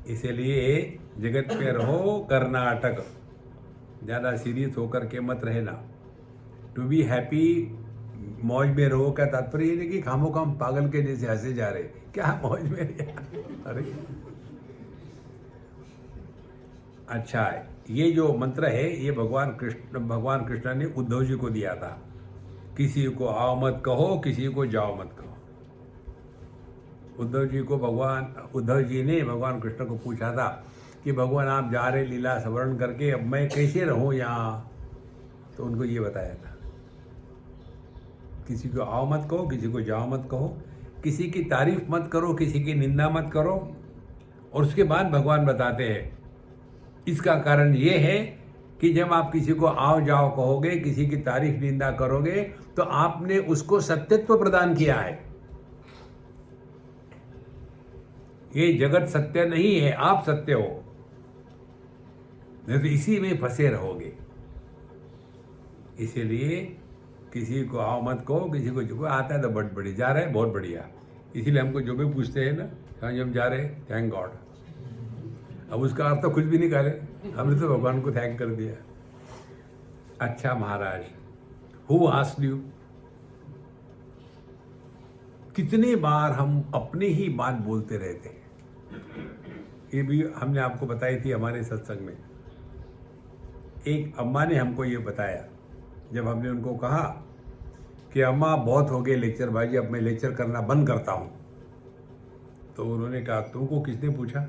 इसीलिए जगत में रहो कर्नाटक। ज़्यादा सीरियस होकर के मत रहना। टू बी हैप्पी, मौज में रहो का तात्पर्य ये नहीं कि खामो खाम पागल के जैसे हंसे जा रहे, क्या मौज में अरे अच्छा है। ये जो मंत्र है ये भगवान कृष्ण ने उद्धव जी को दिया था। किसी को आओ मत कहो, किसी को जाओ मत कहो। उद्धव जी ने भगवान कृष्ण को पूछा था कि भगवान आप जा रहे लीला सवर्ण करके, अब मैं कैसे रहूं यहाँ? तो उनको ये बताया था, किसी को आओ मत कहो, किसी को जाओ मत कहो, किसी की तारीफ मत करो, किसी की निंदा मत करो। और उसके बाद भगवान बताते हैं इसका कारण ये है कि जब आप किसी को आओ जाओ कहोगे, किसी की तारीफ निंदा करोगे, तो आपने उसको सत्यत्व प्रदान किया है। ये जगत सत्य नहीं है, आप सत्य हो, नहीं तो इसी में फंसे रहोगे। इसीलिए किसी को आओ मत कहो, किसी को जो आता है तो बहुत बढ़िया, जा रहे हैं बहुत बढ़िया। इसीलिए हमको जो भी पूछते हैं ना, कहाँ हम जा रहे हैं, थैंक गॉड। अब उसका अर्थ तो कुछ भी नहीं करे, हमने तो भगवान को थैंक कर दिया। अच्छा महाराज, हु आस्क्ड यू? कितने बार हम अपनी ही बात बोलते रहते हैं। ये भी हमने आपको बताई थी हमारे सत्संग में। एक अम्मा ने हमको ये बताया, जब हमने उनको कहा कि अम्मा बहुत हो गए लेक्चर भाई, अब मैं लेक्चर करना बंद करता हूँ, तो उन्होंने कहा तुमको किसने पूछा?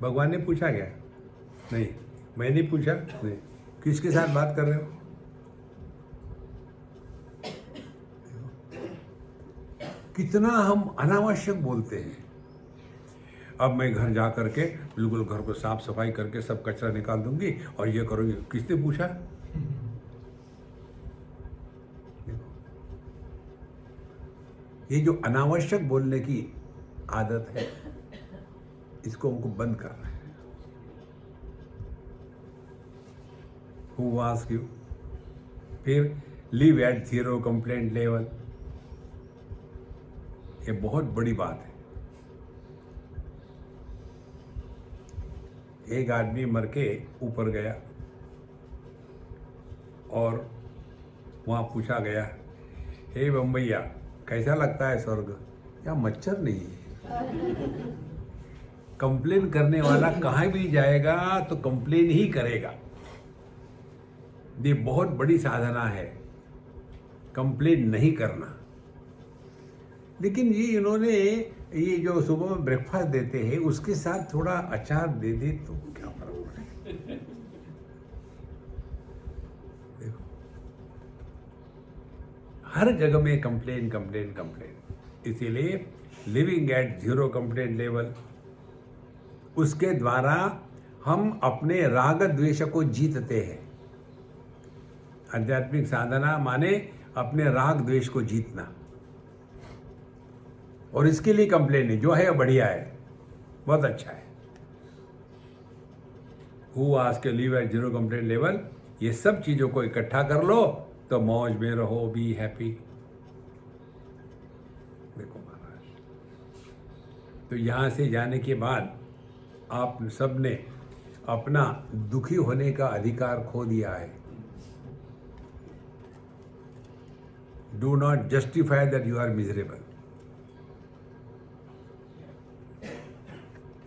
भगवान ने पूछा क्या? नहीं। मैंने पूछा? नहीं। किसके साथ बात कर रहे हो? कितना हम अनावश्यक बोलते हैं। अब मैं घर जा करके बिल्कुल घर को साफ सफाई करके सब कचरा निकाल दूंगी और ये करूंगी। किसने पूछा? ये जो अनावश्यक बोलने की आदत है, इसको हमको बंद करना है। Who asked you? फिर live at zero complaint level, ये बहुत बड़ी बात है। एक आदमी मर के ऊपर गया और वहाँ पूछा गया, हे बम्बैया कैसा लगता है स्वर्ग? यहाँ मच्छर नहीं है। कंप्लेन करने वाला कहाँ भी जाएगा तो कंप्लेन ही करेगा। ये बहुत बड़ी साधना है, कंप्लेन नहीं करना। लेकिन ये इन्होंने ये जो सुबह में ब्रेकफास्ट देते हैं उसके साथ थोड़ा अचार दे दे तो क्या फर्क पड़ेगा? देखो, हर जगह में कंप्लेन कंप्लेन कंप्लेन। इसीलिए living at zero complain level, उसके द्वारा हम अपने राग द्वेष को जीतते हैं। आध्यात्मिक साधना माने अपने राग द्वेष को जीतना, और इसके लिए कंप्लेन है, जो है बढ़िया है, बहुत अच्छा है। Who asked you live at zero complain level, ये सब चीजों को इकट्ठा कर लो तो मौज में रहो, बी हैप्पी। देखो महाराज, तो यहां से जाने के बाद आप सब ने अपना दुखी होने का अधिकार खो दिया है। Do not justify that you are miserable.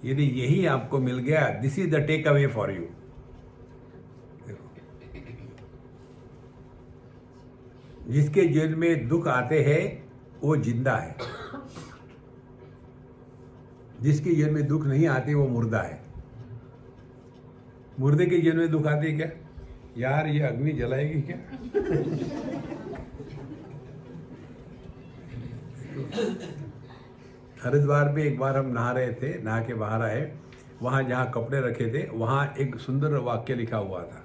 यदि यही आपको मिल गया, this is the takeaway for you. जिसके जीवन में दुख आते हैं वो जिंदा है, जिसके जीवन में दुख नहीं आते वो मुर्दा है। मुर्दे के जीवन में दुख आते क्या? यार ये अग्नि जलाएगी क्या? हरिद्वार में एक बार हम नहा रहे थे, नहा के बाहर आए, वहां जहां कपड़े रखे थे वहां एक सुंदर वाक्य लिखा हुआ था,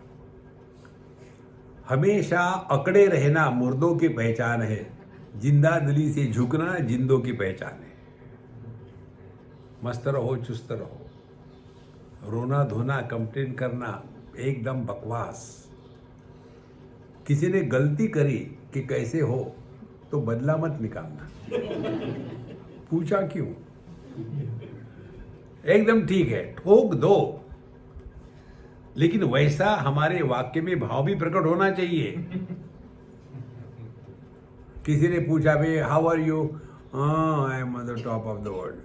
हमेशा अकड़े रहना मुर्दों की पहचान है, जिंदा दिली से झुकना जिंदों की पहचान है। मस्त रहो, चुस्त रहो, रोना धोना कंप्लेन करना एकदम बकवास। किसी ने गलती करी कि कैसे हो तो बदला मत निकालना। पूछा क्यों? एकदम ठीक है, ठोक दो। लेकिन वैसा हमारे वाक्य में भाव भी प्रकट होना चाहिए। किसी ने पूछा भाई how are you, I am on the top of the world.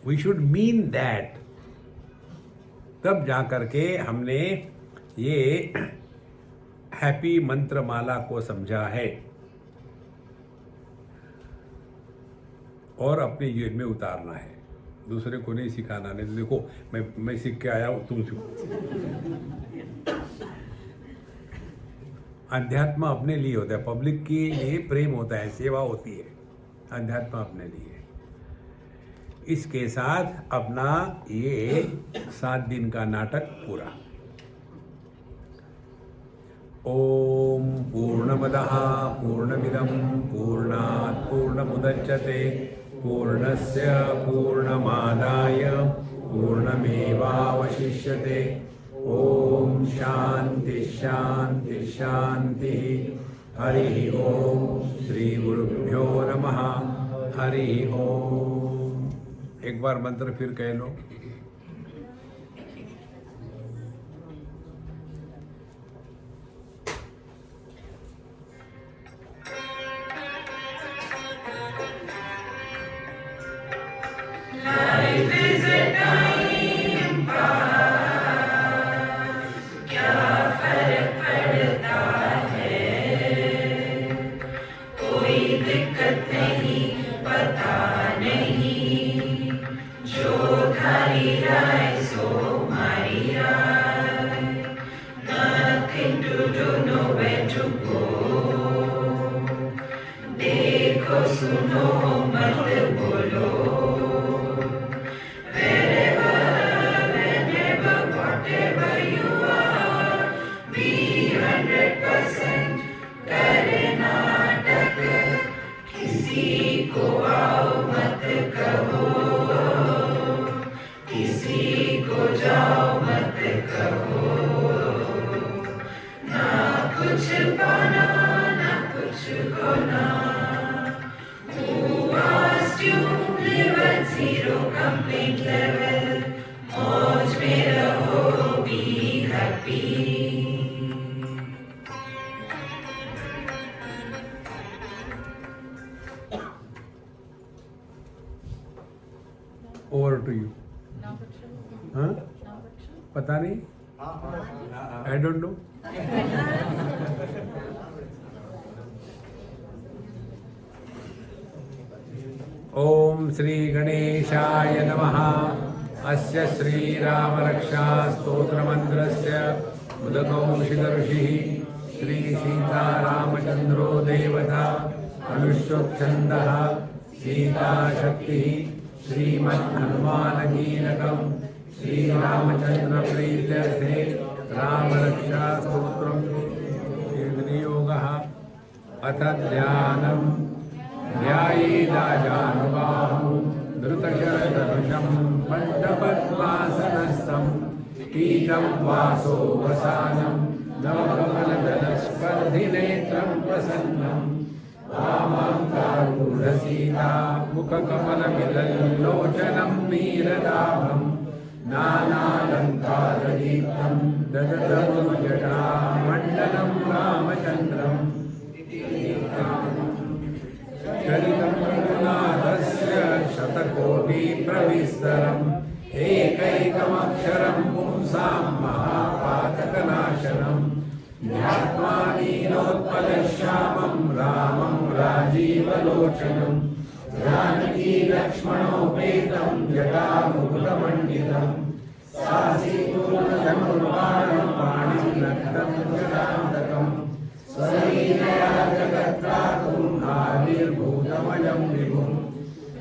We should mean that. तब जाकर के हमने ये हैप्पी मंत्र माला को समझा है और अपने जीवन में उतारना है। दूसरे को नहीं सिखाना। नहीं तो देखो मैं सीख के आया हूं, तुम सीखो। अध्यात्म अपने लिए होता है, पब्लिक के लिए प्रेम होता है, सेवा होती है। अध्यात्म अपने लिए। इसके साथ अपना ये 7 दिन का नाटक पूरा। ओम पूर्णमदः पूर्णमिदं पूर्णात् पूर्णमुदच्यते पूर्णस्य पूर्णमादाय पूर्णमेवावशिष्यते। ओम शांति शांति शांति। हरि ओम। श्री गुरुभ्यो नमः। हरि ओम। एक बार मंत्र फिर कह लो। Life is a time pass, क्या फर्क पड़ता है, कोई दिक्कत नहीं, पता नहीं, जो धारी राय सो मारी राय, nothing to do, nowhere to go, देखो सुनो मत बोलो, कुछ पाना ना कुछ खोना। Who asked you live at zero complete level? मौज में रहो, be happy. Over to you. हाँ, पता नहीं, आई डोंट नो। ओम श्री गणेशाय नमः। अस्य श्री राम रक्षा स्तोत्र मंत्रस्य उदकौशिक ऋषिः श्री सीता रामचंद्रो देवता अनुष्टुप् छन्दः सीता शक्तिः श्रीमद् हनुमान कीलकम् श्री रामचंद्र प्रीत्यर्थे राम रक्षा स्तोत्रम् विनियोगः। अथ ध्यानम् ध्यायेदाजानुबाहुं धृतशरधनुषं मण्डपद्मासनस्थं पीतं वासो वसानं नवकमलदलस्पर्धिनेत्रं प्रसन्नं वामाङ्गारूढसीता मुखकमलमिदल्लोचनं नीरदाभं नानालङ्कारदीप्तं ददतमनुजटामण्डलं रामचन्द्रम् चरितं रघुनाथस्य शतकोटिप्रविस्तरम् एकैकमक्षरं पुंसां महापातकनाशनं ध्यात्वा नीलोत्पलश्यामं रामं राजीवलोचनं जानकी लक्ष्मणोपेतं जटामुकुटमण्डितं सासीतूर्णधनुर्बाणं पाणिं नक्तं जटान्तकं स्वलीलया जगत्त्रातुं आविर्भूतमजं विभुं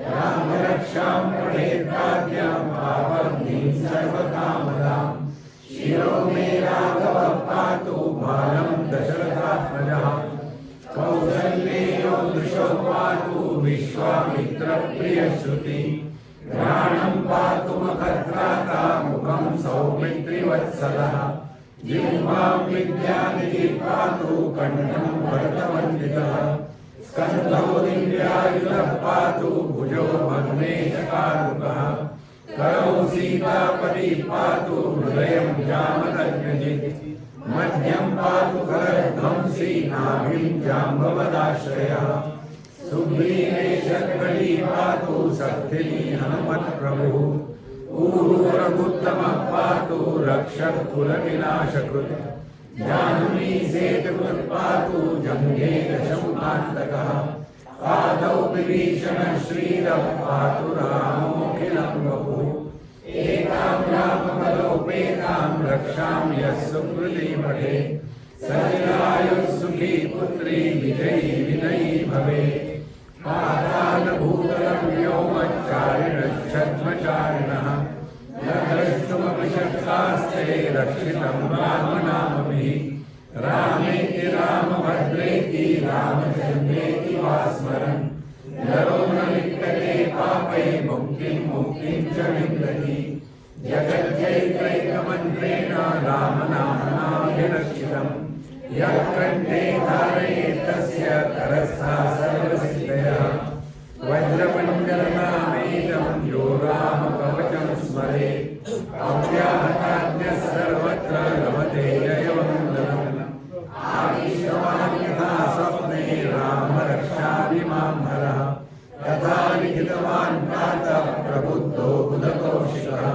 रामरक्षां पठेद्भाग्यां पावनीं सर्वकामदां शिरो मे राघवः पातु बालं दशरथात्मजः कौसल्येयो दृशो पातु विश्वामित्रप्रियश्रुति घ्राणं पातु मखत्राता मुखं सौमित्रिवत्सलः जिह्वां विद्यानिधिः पातु कण्ठं भरतवन्दितः स्कन्धो दिव्यायुधः पातु भुजो भग्नेशकारुकः करौ सीतापति पातु हृदयं जामदग्निजित् मध्यं पातु करध्वंसी नाभिं जाम्बवदाश्रयः सुग्रीवेशकली पातु शक्तिनी हनुमत्प्रभुः ऊरुरगुत्तमः पातु रक्षः कुलविनाशकृत् जाह्नवी सेतुकृत् पातु जङ्घे दशमुखान्तकः पादौ विभीषणः श्रीरः पातु रामोऽखिलं वपुः एकां रामपदोपेतां रक्षां यः सुकृती पठे सचिरायुः सुखी पुत्री विजयी विनयी भवेत् पातालभूतलं व्योमचारिणश्छद्मचारिणः न द्रष्टुमपि शक्तास्ते रक्षितं रामनामभिः रामेति रामभद्रेति रामचन्द्रेति वा स्मरन् नरो न लिप्यते पापैः मुक्तिं च विन्दति जगज्जैत्रैकमन्त्रेण रामनाम्नाभिरक्षितम् यः कण्ठे धारयेत् तस्य करस्था सर्वसिद्धयः वज्रपञ्जरनामेदं यो रामकवचं स्मरेत् अव्याहताज्ञः सर्वत्र लभते जयवन्दनम् आदिष्टवान् यथा स्वप्ने रामरक्षाभिमां तथा लिखितवान् प्रातः प्रबुद्धो बुधकौशिकः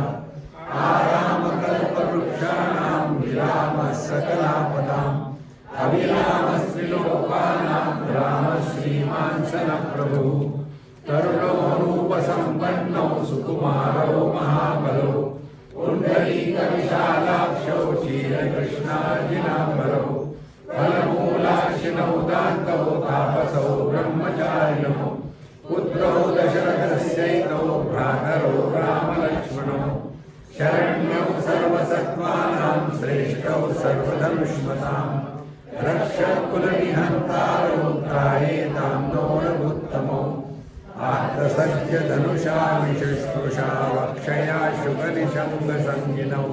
आरामकल्पवृक्षाणां विरामः सकलापदाम् अविरामस्त्रिलोकानां रामः श्रीमान् सनप्रभुः तरुणो रूपसम्पन्नो सुकुमारो महाबलो पुण्डरीकविशालाक्षो क्षीरकृष्णार्जुनाम्बरो फलमूलाशिनौ दान्तौ तापसौ ब्रह्मचारिणौ पुत्रौ दशरथस्यैतौ भ्रातरौ रामलक्ष्मणौ शरण्यौ सर्वसत्त्वानां श्रेष्ठौ सर्वधनुष्मताम् रक्षकुलनिहन्तारौ त्रायेतां नोरगुत्तमौ आत्तसज्ज धनुषा विशुश्रूषा वक्षया शुकनिशङ्गसंज्ञिनौ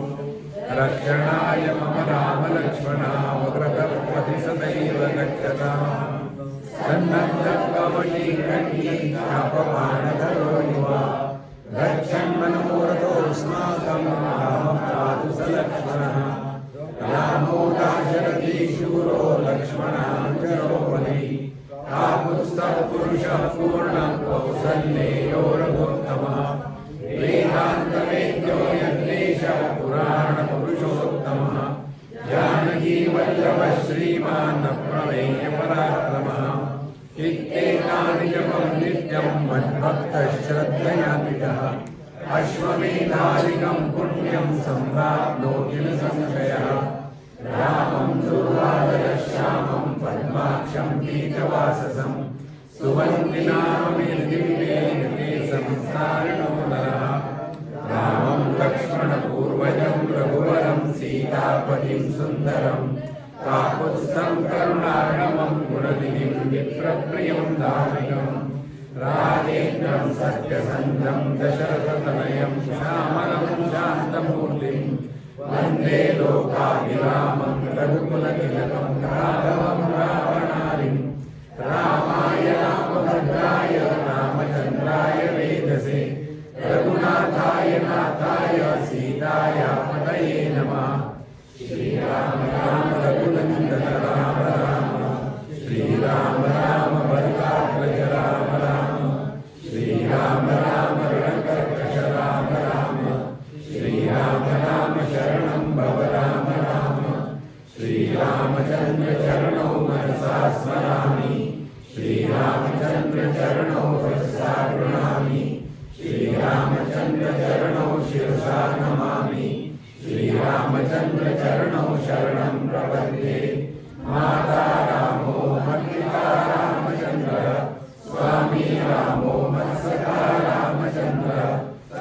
रक्षणाय मम रामलक्ष्मणावग्रतपथि सदैव गच्छताम् सन्नद्धकवची कण्ठी चापबाणधरो युवा गच्छन्मनोरथोऽस्माकं रामः पातु स लक्ष्मणः रामो दाशरथी शूरो लक्ष्मणानुचरो बली काकुत्स्थः पुरुषः पूर्णः कौसल्येयो रघुत्तमः वेदान्तवेद्यो यज्ञेशः पुराणपुरुषोत्तमः जानकीवल्लभः श्रीमान् अप्रमेय पराक्रमः इत्येतानि जपं नित्यं मद्भक्तः श्रद्धयान्वितः अश्वमेधादिकं पुण्यं सम्प्राप्नोति न संशयः रामं दुर्वादरश्यामं पद्माक्षं पीतवाससं सुवन्दिनामभिर्दिव्ये संसारिणो नरः रामं लक्ष्मणपूर्वजं रघुवरं सीतापतिं सुन्दरं काकुत्स्थं करुणार्णवं गुणनिधिं विप्रप्रियं दारुणम् राजेन्द्रं सत्यसन्धं दशरथतनयं श्यामलं शान्तमूर्तिं वन्दे लोकाभिरामं रघुकुलतिलकं राघवं रावणारिं रामाय रामभद्राय रामचन्द्राय वेधसे रघुनाथाय नाथाय सीताय पतये नमः श्रीराम राम रघुनन्दन राम राम श्रीराम राम भरताग्रज राम राम श्रीराम राम रणकर्कश राम राम श्रीराम राम शरणं भव राम राम श्रीरामचन्द्र चरणौ मनसा स्मरामि श्रीरामचन्द्र चरणौ वचसा गृह्णामि श्रीरामचन्द्र चरणौ शिरसा नमामि श्रीरामचन्द्र चरणौ शरणं प्रपद्ये माता रामो मत्पिता रामचन्द्रः स्वामी रामो मत्सखा रामचन्द्रः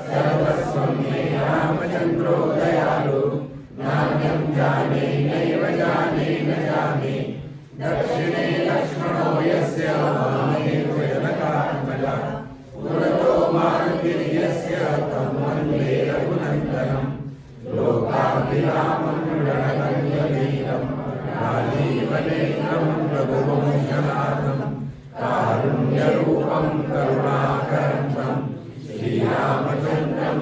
सर्वस्वं मे रामचन्द्रो दयालु नान्यं जाने नैव जाने न जाने दक्षिणे लक्ष्मणो यस्य वामे जनकात्मजः पुरतो मारुतिर्यस्य तं वन्दे रघुनन्दनं लोकाभिरामं रणरङ्गवीरं राजीवनेत्रं रघुवंशनाथं कारुण्यरूपं करुणाकरं श्रीरामचन्द्रं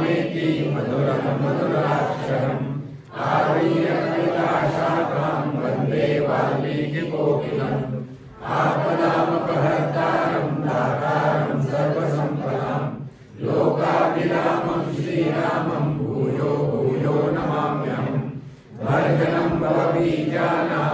रामेति मधुरं मधुराक्षरम् आरुह्य कविताशाखां वन्दे वाल्मीकिकोकिलम् आपदामपहर्तारं दातारं सर्वसम्पदां लोकाभिरामं श्रीरामं भूयो भूयो नमाम्यहम् भर्जनं भवबीजानां